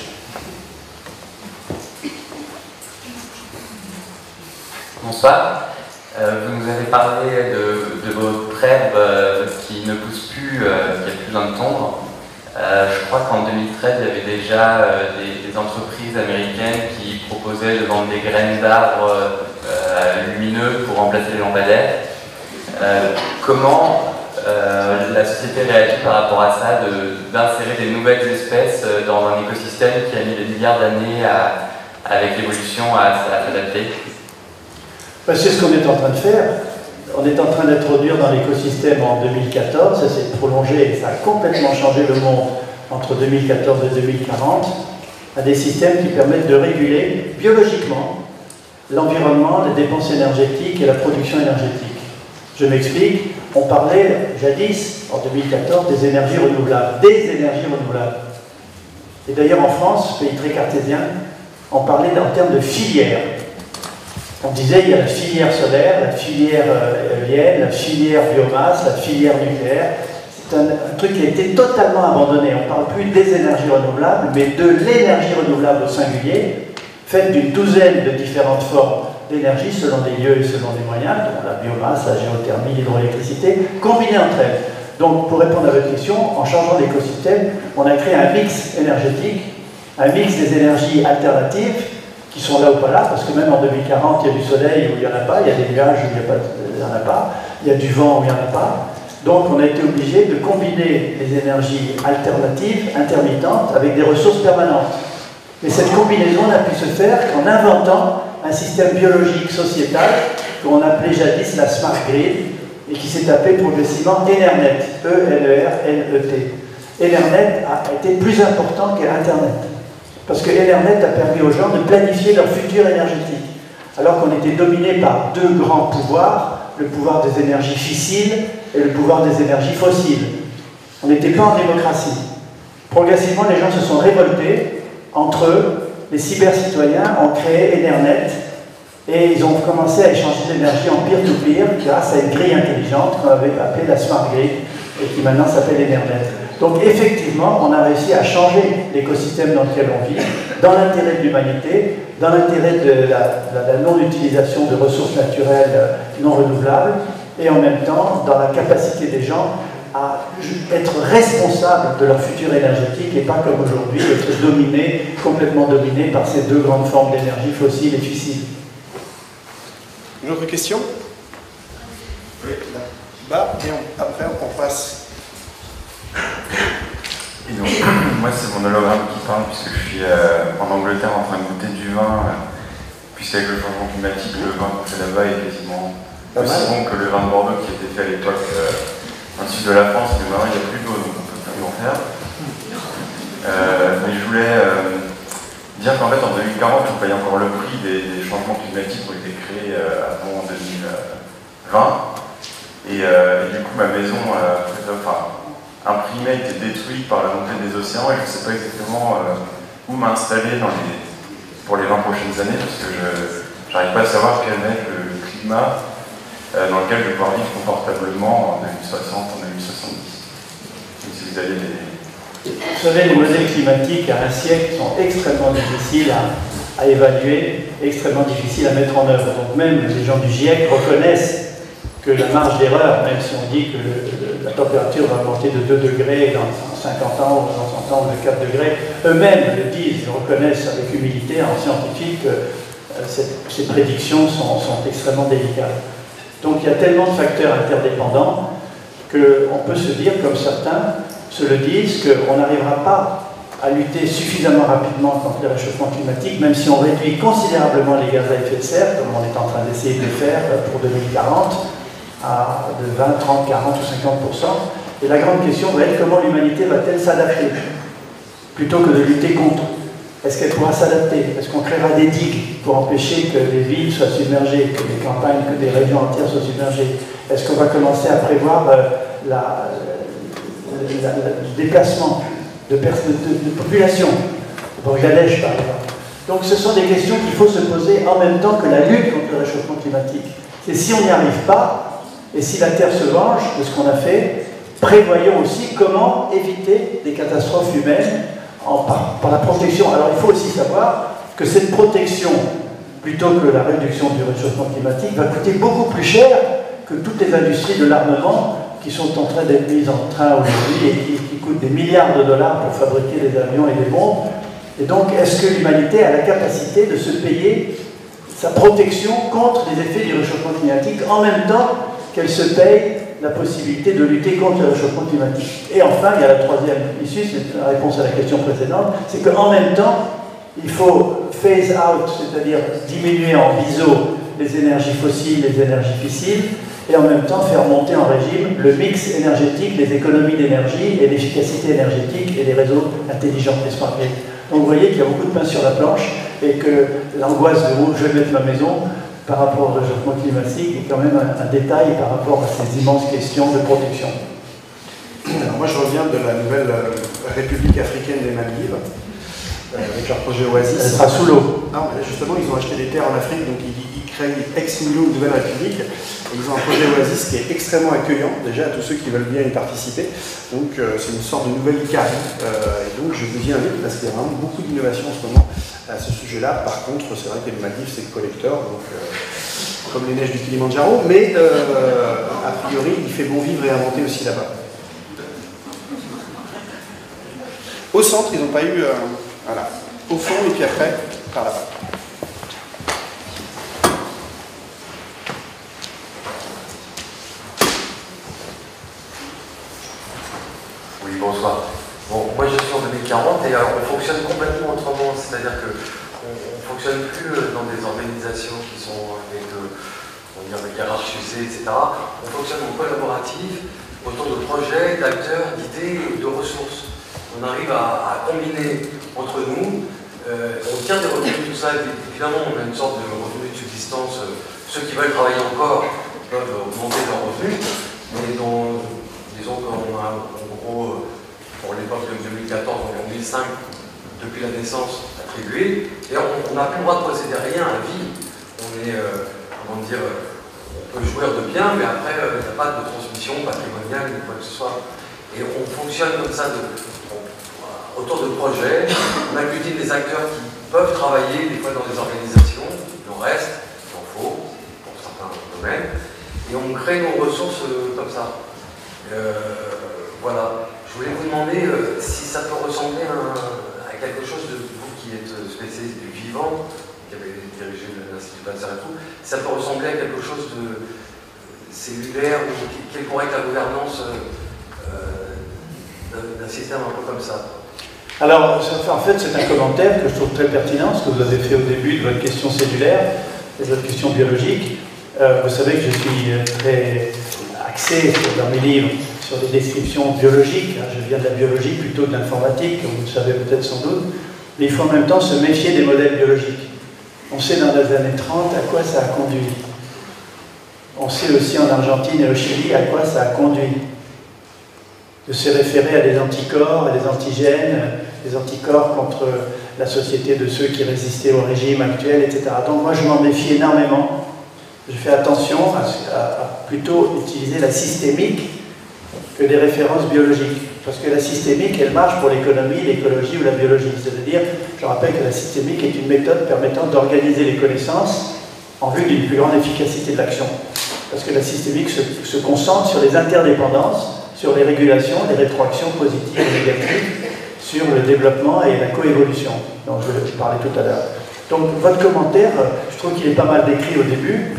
Bonsoir. Vous nous avez parlé de votre herbe qui ne pousse plus, qui a plus besoin de tondre. Je crois qu'en 2013, il y avait déjà des entreprises américaines qui proposaient de vendre des graines d'arbres lumineux pour remplacer les lampadaires. Comment la société réagit par rapport à ça, d'insérer des nouvelles espèces dans un écosystème qui a mis des milliards d'années avec l'évolution à s'adapter? C'est ce qu'on est en train de faire. On est en train d'introduire dans l'écosystème en 2014, ça s'est prolongé et ça a complètement changé le monde entre 2014 et 2040, à des systèmes qui permettent de réguler biologiquement l'environnement, les dépenses énergétiques et la production énergétique. Je m'explique, on parlait jadis, en 2014, des énergies renouvelables. Et d'ailleurs en France, pays très cartésien, on parlait en termes de filières. On disait il y a la filière solaire, la filière éolienne, la filière biomasse, la filière nucléaire. C'est un truc qui a été totalement abandonné. On ne parle plus des énergies renouvelables, mais de l'énergie renouvelable au singulier, faite d'une douzaine de différentes formes d'énergie selon les lieux et selon les moyens, dont la biomasse, la géothermie, l'hydroélectricité, combinées entre elles. Donc pour répondre à votre question, en changeant l'écosystème, on a créé un mix énergétique, un mix des énergies alternatives, qui sont là ou pas là, parce que même en 2040, il y a du soleil où il n'y en a pas, il y a des nuages où il n'y en a pas, il y a du vent où il n'y en a pas. Donc on a été obligé de combiner les énergies alternatives, intermittentes, avec des ressources permanentes. Mais cette combinaison n'a pu se faire qu'en inventant un système biologique sociétal qu'on appelait jadis la Smart Grid et qui s'est appelé progressivement Enernet, E-N-E-R-N-E-T. Enernet a été plus important qu'Internet, parce que Enernet a permis aux gens de planifier leur futur énergétique, alors qu'on était dominé par deux grands pouvoirs, le pouvoir des énergies fissiles et le pouvoir des énergies fossiles. On n'était pas en démocratie. Progressivement, les gens se sont révoltés. Entre eux, les cyber-citoyens ont créé Enernet et ils ont commencé à échanger l'énergie en peer-to-peer grâce à une grille intelligente qu'on avait appelée la Smart Grid et qui maintenant s'appelle Enernet. Donc effectivement, on a réussi à changer l'écosystème dans lequel on vit, dans l'intérêt de l'humanité, dans l'intérêt de la non-utilisation de ressources naturelles non renouvelables, et en même temps dans la capacité des gens à être responsables de leur futur énergétique et pas comme aujourd'hui, être dominés, complètement dominés par ces deux grandes formes d'énergie, fossile et fissile. Une autre question? Oui, là-bas, et après on passe. Et donc, moi c'est mon hologramme qui parle puisque je suis en Angleterre en train de goûter du vin, puisqu'avec le changement climatique, le vin qu'on fait là-bas est quasiment aussi bon que le vin de Bordeaux qui était fait à l'époque dans le sud de la France, mais maintenant il n'y a plus d'eau donc on ne peut plus en faire. Mais je voulais dire qu'en fait en 2040 on payait encore le prix des changements climatiques qui ont été créés avant 2020. Et du coup ma maison imprimée était détruite par la montée des océans et je ne sais pas exactement où m'installer pour les 20 prochaines années parce que je n'arrive pas à savoir quel va être le climat dans lequel je vais pouvoir vivre confortablement en 2060, en 2070. Donc, si vous avez des... Vous savez, les modèles climatiques à un siècle sont extrêmement difficiles à évaluer, extrêmement difficiles à mettre en œuvre. Donc même les gens du GIEC reconnaissent que la marge d'erreur, même si on dit que la température va augmenter de 2 degrés dans 50 ans ou dans 100 ans ou de 4 degrés, eux-mêmes le disent, ils reconnaissent avec humilité en scientifique que ces prédictions sont extrêmement délicates. Donc il y a tellement de facteurs interdépendants qu'on peut se dire, comme certains se le disent, qu'on n'arrivera pas à lutter suffisamment rapidement contre le réchauffement climatique, même si on réduit considérablement les gaz à effet de serre, comme on est en train d'essayer de le faire pour 2040, de 20, 30, 40 ou 50%. Et la grande question va être comment l'humanité va-t-elle s'adapter, plutôt que de lutter contre. Est-ce qu'elle pourra s'adapter? Est-ce qu'on créera des digues pour empêcher que les villes soient submergées, que les campagnes, que des régions entières soient submergées? Est-ce qu'on va commencer à prévoir le déplacement de population, au Bangladesh par exemple? Donc ce sont des questions qu'il faut se poser en même temps que la lutte contre le réchauffement climatique. Et si on n'y arrive pas, et si la Terre se venge de ce qu'on a fait, prévoyons aussi comment éviter des catastrophes humaines par la protection. Alors il faut aussi savoir que cette protection, plutôt que la réduction du réchauffement climatique, va coûter beaucoup plus cher que toutes les industries de l'armement qui sont en train d'être mises en train aujourd'hui et qui coûtent des milliards de dollars pour fabriquer des avions et des bombes. Et donc, est-ce que l'humanité a la capacité de se payer sa protection contre les effets du réchauffement climatique en même temps qu'elle se paye la possibilité de lutter contre le réchauffement climatique? Et enfin, il y a la troisième issue, c'est la réponse à la question précédente, c'est qu'en même temps, il faut phase out, c'est-à-dire diminuer en biseau les énergies fossiles, les énergies fissiles, et en même temps faire monter en régime le mix énergétique, les économies d'énergie et l'efficacité énergétique et les réseaux intelligents, les smart grids. Donc vous voyez qu'il y a beaucoup de pain sur la planche et que l'angoisse de où je vais mettre ma maison par rapport au réchauffement climatique est quand même un détail par rapport à ces immenses questions de protection. Alors moi je reviens de la nouvelle République africaine des Maldives, avec leur projet Oasis. Elle sera sous l'eau. Non, mais justement ils ont acheté des terres en Afrique, donc ils créent ex nihilo une nouvelle République. Et ils ont un projet Oasis qui est extrêmement accueillant, déjà à tous ceux qui veulent bien y participer. Donc c'est une sorte de nouvelle Icari. Et donc je vous y invite parce qu'il y a vraiment beaucoup d'innovation en ce moment à ce sujet-là. Par contre, c'est vrai que les Maldives c'est le collecteur, donc comme les neiges du Kilimandjaro, mais a priori il fait bon vivre et inventer aussi là-bas. Au centre, ils n'ont pas eu... voilà. Au fond et puis après, par là-bas. bonsoir. Bon, moi je suis en 2040 et alors on fonctionne complètement autrement, c'est-à-dire que on fonctionne plus dans des organisations qui sont avec, on va dire, avec hiérarchisées, etc. On fonctionne en collaborative, autour de projets, d'acteurs, d'idées et de ressources. On arrive à combiner entre nous, on tient des revenus, tout ça, évidemment on a une sorte de revenu de subsistance, ceux qui veulent travailler encore peuvent augmenter leurs revenus, mais disons qu'on a en gros, pour l'époque de 2014, on est en 2005, depuis la naissance attribuée, et on n'a plus le droit de posséder rien à vie. On est, comment dire, on peut jouir de bien, mais après, il n'y a pas de transmission patrimoniale ni quoi que ce soit. Et on fonctionne comme ça autour de projets, on agglutine des acteurs qui peuvent travailler des fois dans des organisations, il en reste, il en faut, pour certains domaines, et on crée nos ressources comme ça. Voilà. Je voulais vous demander si ça peut ressembler à quelque chose de vous qui êtes spécialiste du vivant, qui avez dirigé l'Institut Pasteur et tout, ça peut ressembler à quelque chose de cellulaire, ou quelle pourrait être la gouvernance d'un système un peu comme ça? Alors, en fait, c'est un commentaire que je trouve très pertinent, ce que vous avez fait au début de votre question cellulaire et de votre question biologique. Vous savez que je suis très axé dans mes livres sur des descriptions biologiques. Je viens de la biologie plutôt que de l'informatique, comme vous le savez peut-être sans doute. Mais il faut en même temps se méfier des modèles biologiques. On sait dans les années 30 à quoi ça a conduit. On sait aussi en Argentine et au Chili à quoi ça a conduit. De se référer à des anticorps, à des antigènes, des anticorps contre la société de ceux qui résistaient au régime actuel, etc. Donc moi je m'en méfie énormément. Je fais attention à plutôt utiliser la systémique que des références biologiques. Parce que la systémique, elle marche pour l'économie, l'écologie ou la biologie. C'est-à-dire, je rappelle que la systémique est une méthode permettant d'organiser les connaissances en vue d'une plus grande efficacité de l'action. Parce que la systémique se concentre sur les interdépendances, sur les régulations, les rétroactions positives et négatives, sur le développement et la coévolution, dont je parlais tout à l'heure. Donc, votre commentaire, je trouve qu'il est pas mal décrit au début.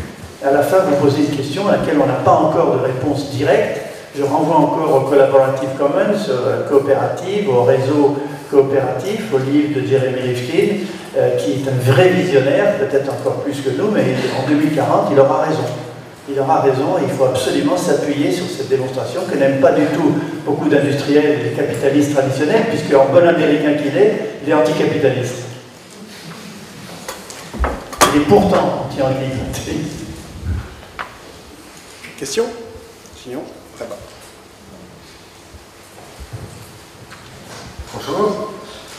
À la fin, vous posez une question à laquelle on n'a pas encore de réponse directe. Je renvoie encore au Collaborative Commons, coopérative, au réseau coopératif, au livre de Jeremy Rifkin, qui est un vrai visionnaire, peut-être encore plus que nous, mais en 2040, il aura raison. Il aura raison, et il faut absolument s'appuyer sur cette démonstration que n'aiment pas du tout beaucoup d'industriels et capitalistes traditionnels, puisque en bon américain qu'il est, il est anticapitaliste. Il est pourtant anti-anglais. Question? Sinon, là-bas. Bonjour.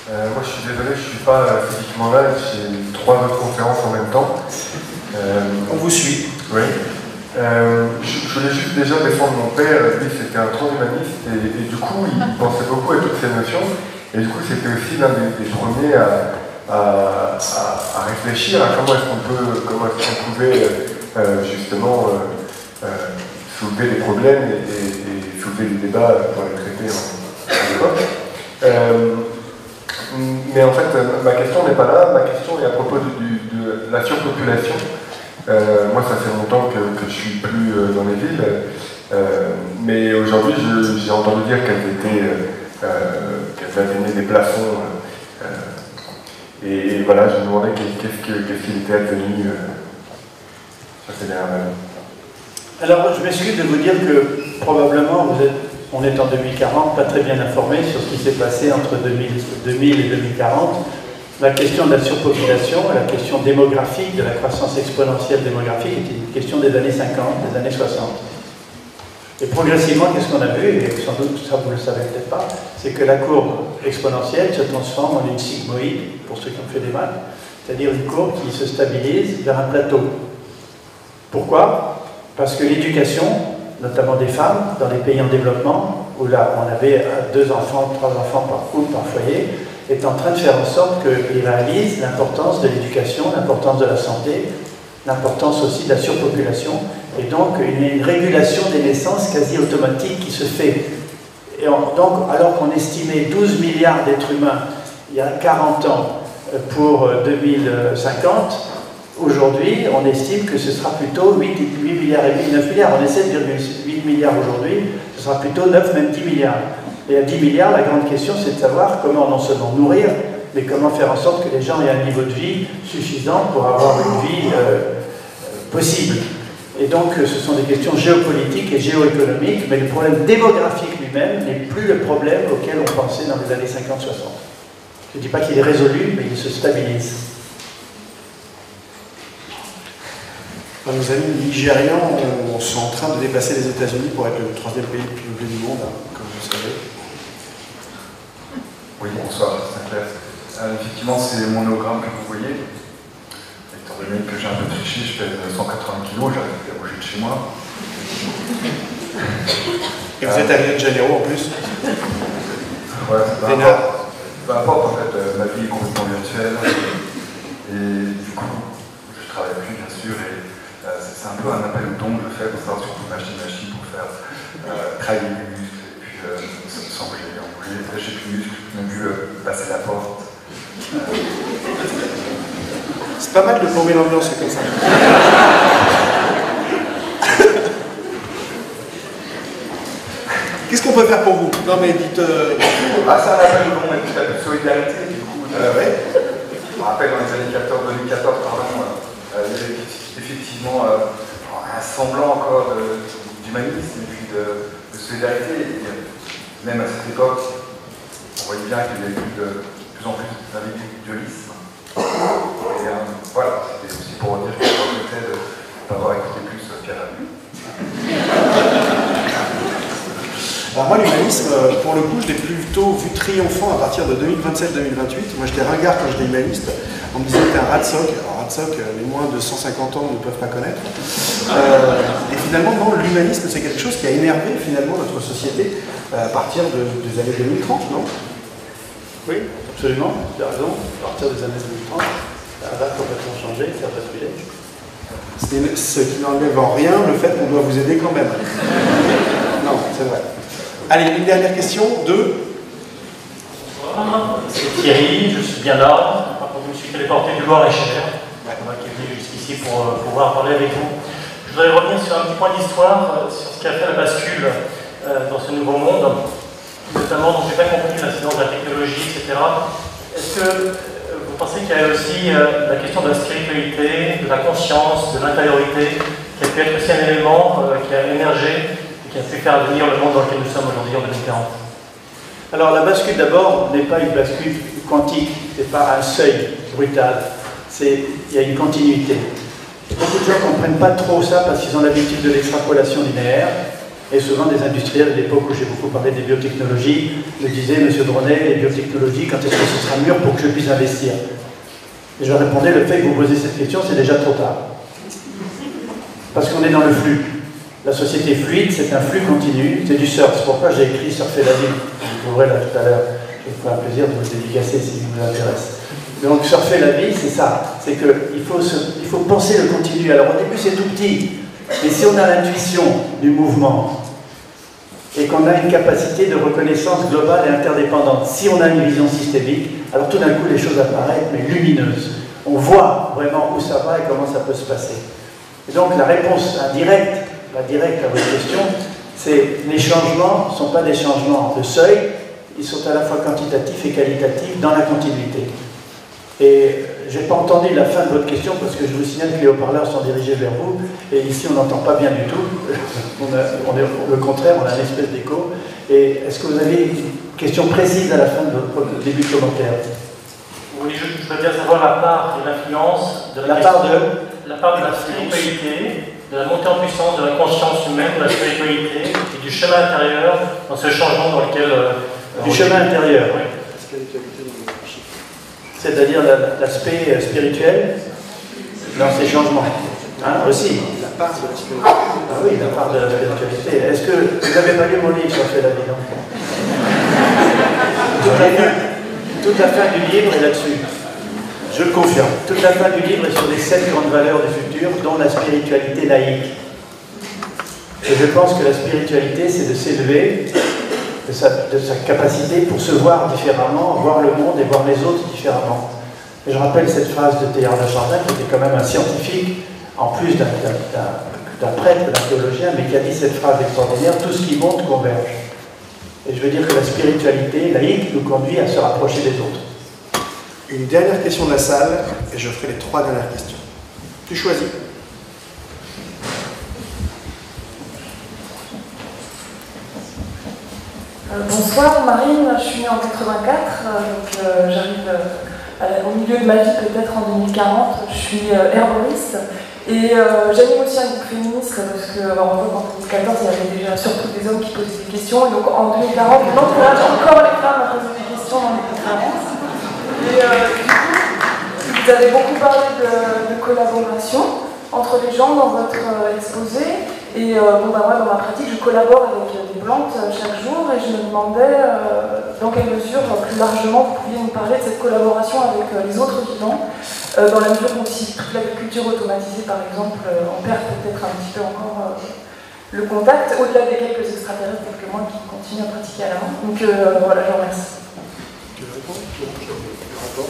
Moi je suis désolé, je ne suis pas physiquement là, j'ai 3 autres conférences en même temps. On vous suit. Oui. Je voulais juste déjà défendre mon père, lui c'était un transhumaniste et du coup il pensait beaucoup à toutes ces notions et du coup c'était aussi l'un des premiers à réfléchir à comment est-ce qu'on pouvait justement soulever des problèmes et soulever des débats pour les traiter à l'époque. Mais en fait, ma question n'est pas là, ma question est à propos de la surpopulation. Moi, ça fait longtemps que je ne suis plus dans les villes, mais aujourd'hui, j'ai entendu dire qu'elles atteignaient des plafonds. Et voilà, je me demandais qu'est-ce qu'il était advenu sur ces dernières années. Alors, je m'excuse de vous dire que probablement on est en 2040, pas très bien informé sur ce qui s'est passé entre 2000 et 2040. La question de la surpopulation, la question démographique, de la croissance exponentielle démographique est une question des années 50, des années 60. Et progressivement, qu'est-ce qu'on a vu, et sans doute ça vous ne le savez peut-être pas, c'est que la courbe exponentielle se transforme en une sigmoïde, pour ceux qui ont fait des maths, c'est-à-dire une courbe qui se stabilise vers un plateau. Pourquoi? Parce que l'éducation, notamment des femmes, dans les pays en développement, où là on avait 2 enfants, 3 enfants par couple, par foyer, est en train de faire en sorte qu'ils réalisent l'importance de l'éducation, l'importance de la santé, l'importance aussi de la surpopulation, et donc une régulation des naissances quasi automatique qui se fait. Et donc, alors qu'on estimait 12 milliards d'êtres humains il y a 40 ans pour 2050, aujourd'hui, on estime que ce sera plutôt 8 milliards et demi, 9 milliards. On est 7,8 milliards aujourd'hui, ce sera plutôt 9, même 10 milliards. Et à 10 milliards, la grande question, c'est de savoir comment non seulement nourrir, mais comment faire en sorte que les gens aient un niveau de vie suffisant pour avoir une vie possible. Et donc, ce sont des questions géopolitiques et géoéconomiques, mais le problème démographique lui-même n'est plus le problème auquel on pensait dans les années 50-60. Je ne dis pas qu'il est résolu, mais il se stabilise. Nos amis nigérians sont en train de dépasser les États-Unis pour être le 3e pays le plus peuplé du monde, comme vous le savez. Oui, bonsoir, c'est clair. Effectivement, c'est mon hologramme que vous voyez. Étant donné que j'ai un peu triché, je pèse 180 kg, j'arrive plus à bouger de chez moi. Et vous êtes à Rio de Janeiro en plus. Ouais, peu importe, en fait, ma vie est complètement virtuelle. Et du coup, je travaille plus, bien sûr, et c'est un peu un appel au don que je fais pour savoir si on peut m'acheter une machine pour faire travailler les muscles, et puis ça me semble que j'ai envoyé, j'ai plus de muscles, même vu passer la porte. C'est pas mal de plomber l'ambiance comme ça. Qu'est-ce qu'on peut faire pour vous? Non mais dites... Ah, c'est un appel au don, et puis un peu de solidarité, du coup. Ouais. Je me rappelle dans les années 2014, pardon, il y avait effectivement un semblant encore d'humanisme et puis de solidarité. Et même à cette époque, on voyait bien qu'il y avait plus en plus d'individualisme. Et voilà, c'était aussi pour dire que je regrettais d'avoir écouté plus Pierre Rabhi. Alors moi, l'humanisme, pour le coup, je l'ai plutôt vu triomphant à partir de 2027-2028. Moi, j'étais ringard quand j'étais humaniste. On me disait que t'es un rat de soc. Alors, rat de soc, les moins de 150 ans ne peuvent pas connaître. Et finalement, non, l'humanisme, c'est quelque chose qui a énervé finalement notre société à partir des années 2030, non? Oui, absolument, tu as raison. À partir des années 2030, ça va complètement changer, ça va basculer. Ce qui n'enlève en rien le fait qu'on doit vous aider quand même. Non, c'est vrai. Allez, une dernière question de... Bonsoir, c'est Thierry, je suis bien là. Je me suis téléporté du Loir-et-Cher, qui est venu jusqu'ici pour pouvoir parler avec vous. Je voudrais revenir sur un petit point d'histoire, sur ce qui a fait la bascule dans ce nouveau monde, notamment, donc j'ai bien compris l'incidence de la technologie, etc. Est-ce que vous pensez qu'il y a aussi la question de la spiritualité, de la conscience, de l'intériorité, qui a pu être aussi un élément qui a émergé qui a pu faire devenir le monde dans lequel nous sommes aujourd'hui en 2040? Alors la bascule d'abord n'est pas une bascule quantique, c'est pas un seuil brutal, il y a une continuité. Beaucoup de gens ne comprennent pas trop ça parce qu'ils ont l'habitude de l'extrapolation linéaire, et souvent des industriels, à l'époque où j'ai beaucoup parlé des biotechnologies, me disaient, Monsieur Dronet, les biotechnologies, quand est-ce que ce sera mûr pour que je puisse investir? Et je leur répondais, le fait que vous posez cette question, c'est déjà trop tard. Parce qu'on est dans le flux. La société fluide, c'est un flux continu, c'est du surf. C'est pourquoi j'ai écrit Surfer la vie. Vous verrez là tout à l'heure. Je vous ferai un plaisir de vous le dédicacer si vous vous intéresse. Donc surfer la vie, c'est ça. C'est qu'il faut penser le continu. Alors au début, c'est tout petit. Mais si on a l'intuition du mouvement et qu'on a une capacité de reconnaissance globale et interdépendante, si on a une vision systémique, alors tout d'un coup, les choses apparaissent, mais lumineuses. On voit vraiment où ça va et comment ça peut se passer. Et donc la réponse indirecte, pas direct à votre question, c'est les changements ne sont pas des changements de seuil, ils sont à la fois quantitatifs et qualitatifs dans la continuité. Et je n'ai pas entendu la fin de votre question parce que je vous signale que les haut-parleurs sont dirigés vers vous et ici on n'entend pas bien du tout, le contraire, on a une espèce d'écho. Et est-ce que vous avez une question précise à la fin de votre début de commentaire? Oui, je voudrais bien savoir la part et l'influence de la part de la spiritualité, de la montée en puissance de la conscience humaine, de la spiritualité et du chemin intérieur dans ce changement dans lequel... du chemin intérieur, oui. C'est-à-dire l'aspect spirituel dans ces changements. Hein, aussi. La part de la spiritualité. Ah oui, la part de la spiritualité. Est-ce que vous n'avez pas lu mon livre sur Fait la vie, non? Toute la fin du livre est là-dessus. Je le confirme. Toute la fin du livre est sur les 7 grandes valeurs du futur, dont la spiritualité laïque. Et je pense que la spiritualité, c'est de s'élever de sa capacité pour se voir différemment, voir le monde et voir les autres différemment. Et je rappelle cette phrase de Teilhard de Chardin, qui était quand même un scientifique, en plus d'un prêtre, d'un théologien, mais qui a dit cette phrase extraordinaire, tout ce qui monte converge. Et je veux dire que la spiritualité laïque nous conduit à se rapprocher des autres. Une dernière question de la salle, et je ferai les 3 dernières questions. Tu choisis. Bonsoir Marine, je suis née en 84, donc j'arrive au milieu de ma vie peut-être en 2040. Je suis herboriste et j'anime aussi un groupe féministe parce qu'en fait en 2014 il y avait déjà surtout des hommes qui posaient des questions et donc en 2040 on encourage encore les femmes à poser des questions dans les conférences. Et du coup, vous avez beaucoup parlé de collaboration entre les gens dans votre exposé. Et moi, dans ma pratique, je collabore avec des plantes chaque jour et je me demandais dans quelle mesure, plus largement, vous pouviez nous parler de cette collaboration avec les autres vivants, dans la mesure où si toute l'agriculture automatisée, par exemple, on perd peut-être un petit peu encore le contact, au-delà des quelques extraterrestres, quelques mois qui continuent à pratiquer à la main. Donc voilà, je vous remercie. Tu veux répondre ? Le rapport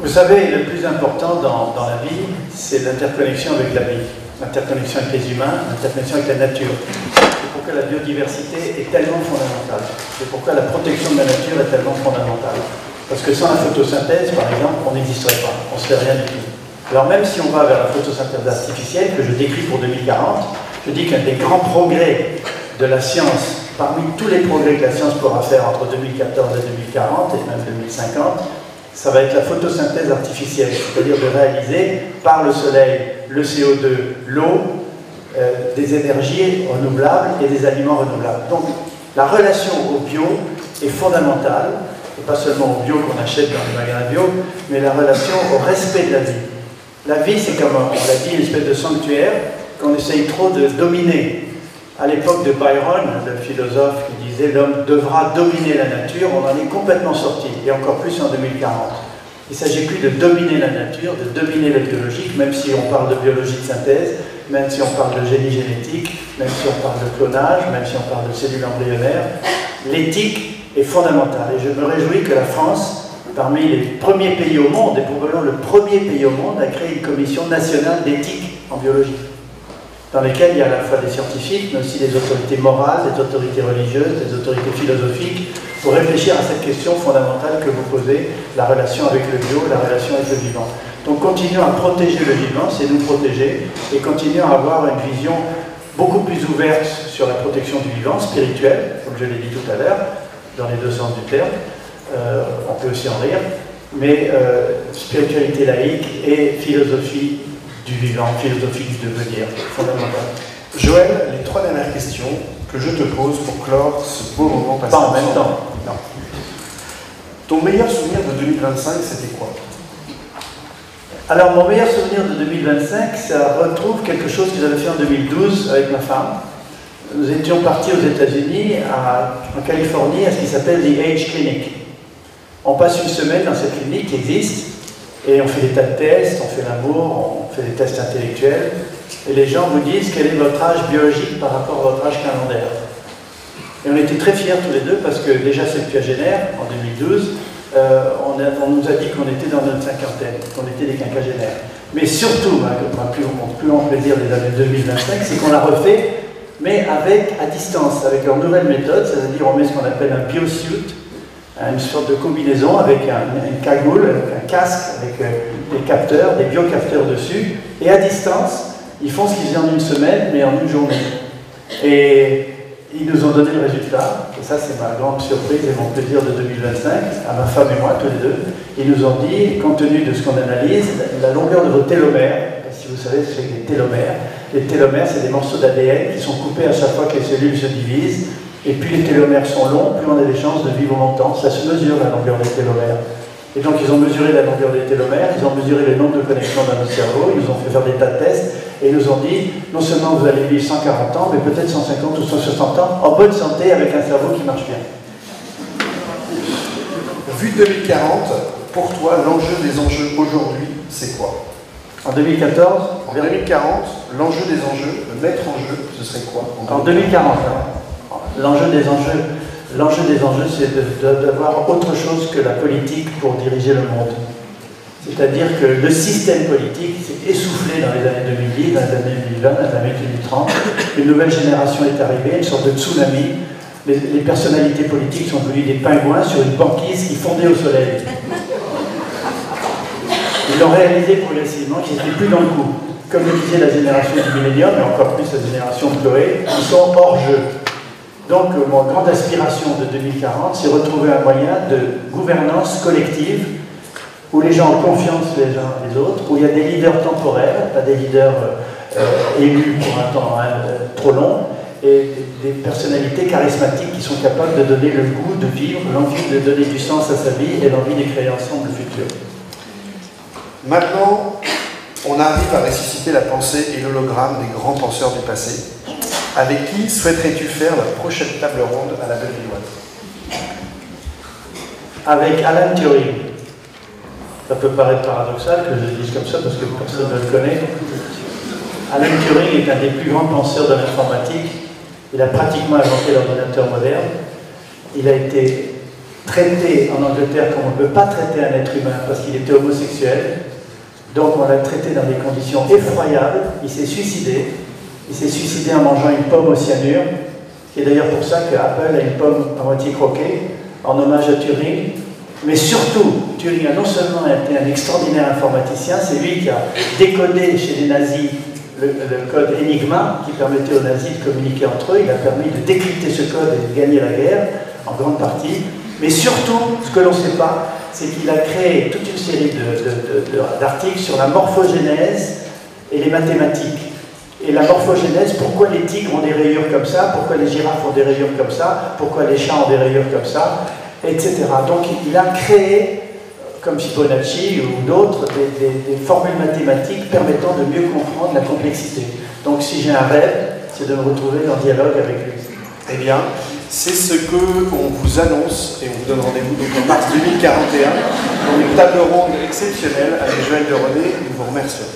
Vous savez, le plus important dans la vie, c'est l'interconnexion avec la vie, l'interconnexion avec les humains, l'interconnexion avec la nature. C'est pourquoi la biodiversité est tellement fondamentale. C'est pourquoi la protection de la nature est tellement fondamentale. Parce que sans la photosynthèse, par exemple, on n'existerait pas, on ne serait rien du tout. Alors même si on va vers la photosynthèse artificielle, que je décris pour 2040, je dis qu'un des grands progrès de la science, parmi tous les progrès que la science pourra faire entre 2014 et 2040, et même 2050, ça va être la photosynthèse artificielle, c'est-à-dire de réaliser par le soleil, le CO2, l'eau, des énergies renouvelables et des aliments renouvelables. Donc la relation au bio est fondamentale, et pas seulement au bio qu'on achète dans les magasins bio, mais la relation au respect de la vie. La vie, c'est comme, on l'a dit, une espèce de sanctuaire qu'on essaye trop de dominer. À l'époque de Byron, le philosophe qui disait « l'homme devra dominer la nature », on en est complètement sorti, et encore plus en 2040. Il ne s'agit plus de dominer la nature, de dominer le biologique, même si on parle de biologie de synthèse, même si on parle de génie génétique, même si on parle de clonage, même si on parle de cellules embryonnaires. L'éthique est fondamentale, et je me réjouis que la France, parmi les premiers pays au monde, et probablement le premier pays au monde, a créé une commission nationale d'éthique en biologie, dans lesquelles il y a à la fois des scientifiques, mais aussi des autorités morales, des autorités religieuses, des autorités philosophiques, pour réfléchir à cette question fondamentale que vous posez, la relation avec le bio, la relation avec le vivant. Donc continuons à protéger le vivant, c'est nous protéger, et continuons à avoir une vision beaucoup plus ouverte sur la protection du vivant, spirituelle, comme je l'ai dit tout à l'heure, dans les deux sens du terme. On peut aussi en rire, mais spiritualité laïque et philosophie du vivant, philosophie du devenir, fondamental. Joël, les 3 dernières questions que je te pose pour clore ce beau moment passé. Pas en même temps. Non. Ton meilleur souvenir de 2025, c'était quoi? Alors, mon meilleur souvenir de 2025, ça retrouve quelque chose que j'avais fait en 2012 avec ma femme. Nous étions partis aux États-Unis, en Californie, à ce qui s'appelle The Age Clinic. On passe une semaine dans cette clinique qui existe, et on fait des tas de tests, on fait l'amour, on fait des tests intellectuels, et les gens vous disent quel est votre âge biologique par rapport à votre âge calendaire. Et on était très fiers tous les deux, parce que déjà septuagénaire, en 2012, on nous a dit qu'on était dans notre cinquantaine, qu'on était des quinquagénaires. Mais surtout, mon plus grand plaisir des années 2025, c'est qu'on l'a refait, mais à distance, avec leur nouvelle méthode, c'est-à-dire on met ce qu'on appelle un biosuit, une sorte de combinaison avec une cagoule, un casque avec des capteurs, des biocapteurs dessus, et à distance, ils font ce qu'ils faisaient en une semaine, mais en une journée. Et ils nous ont donné le résultat, et ça c'est ma grande surprise et mon plaisir de 2025, à ma femme et moi, tous les deux. Ils nous ont dit, compte tenu de ce qu'on analyse, la longueur de vos télomères, si vous savez ce que c'est que les télomères. Les télomères, c'est des morceaux d'ADN qui sont coupés à chaque fois que les cellules se divisent, et plus les télomères sont longs, plus on a des chances de vivre longtemps. Ça se mesure, la longueur des télomères. Et donc ils ont mesuré la longueur des télomères, ils ont mesuré le nombre de connexions dans notre cerveau, ils nous ont fait faire des tas de tests, et ils nous ont dit, non seulement vous allez vivre 140 ans, mais peut-être 150 ou 160 ans, en bonne santé, avec un cerveau qui marche bien. Vu de 2040, pour toi, l'enjeu des enjeux aujourd'hui, c'est quoi? En 2014 En 2040, l'enjeu des enjeux, le maître enjeu, ce serait quoi? En 2040, l'enjeu des enjeux, c'est d'avoir autre chose que la politique pour diriger le monde. C'est-à-dire que le système politique s'est essoufflé dans les années 2010, dans les années 2020, dans les années 2030. Une nouvelle génération est arrivée, une sorte de tsunami. Les personnalités politiques sont devenues des pingouins sur une banquise qui fondait au soleil. Ils l'ont réalisé progressivement, qu'ils n'étaient plus dans le coup. Comme le disait la génération du millénium, et encore plus la génération de Chloé, ils sont hors jeu. Donc, mon grande aspiration de 2040, c'est retrouver un moyen de gouvernance collective où les gens ont confiance les uns les autres, où il y a des leaders temporaires, pas des leaders élus pour un temps trop long, et des personnalités charismatiques qui sont capables de donner le goût de vivre, l'envie de donner du sens à sa vie et l'envie de créer ensemble le futur. Maintenant, on arrive à ressusciter la pensée et l'hologramme des grands penseurs du passé. Avec qui souhaiterais-tu faire la prochaine table ronde à la Bellevilloise? Avec Alan Turing. Ça peut paraître paradoxal que je le dise comme ça parce que personne ne le connaît. Alan Turing est un des plus grands penseurs de l'informatique. Il a pratiquement inventé l'ordinateur moderne. Il a été traité en Angleterre comme on ne peut pas traiter un être humain parce qu'il était homosexuel. Donc on l'a traité dans des conditions effroyables. Il s'est suicidé. Il s'est suicidé en mangeant une pomme au cyanure. C'est d'ailleurs pour ça qu'Apple a une pomme à moitié croquée, en hommage à Turing. Mais surtout, Turing a non seulement été un extraordinaire informaticien, c'est lui qui a décodé chez les nazis le code Enigma, qui permettait aux nazis de communiquer entre eux. Il a permis de décrypter ce code et de gagner la guerre, en grande partie. Mais surtout, ce que l'on ne sait pas, c'est qu'il a créé toute une série d'articles sur la morphogénèse et les mathématiques. Et la morphogénèse, pourquoi les tigres ont des rayures comme ça, pourquoi les girafes ont des rayures comme ça, pourquoi les chats ont des rayures comme ça, etc. Donc il a créé, comme Fibonacci ou d'autres, des formules mathématiques permettant de mieux comprendre la complexité. Donc si j'ai un rêve, c'est de me retrouver en dialogue avec lui. Eh bien, c'est ce qu'on vous annonce, et on vous donne rendez-vous donc en mars 2041, dans une table ronde exceptionnelle avec Joël de René. Nous vous remercions.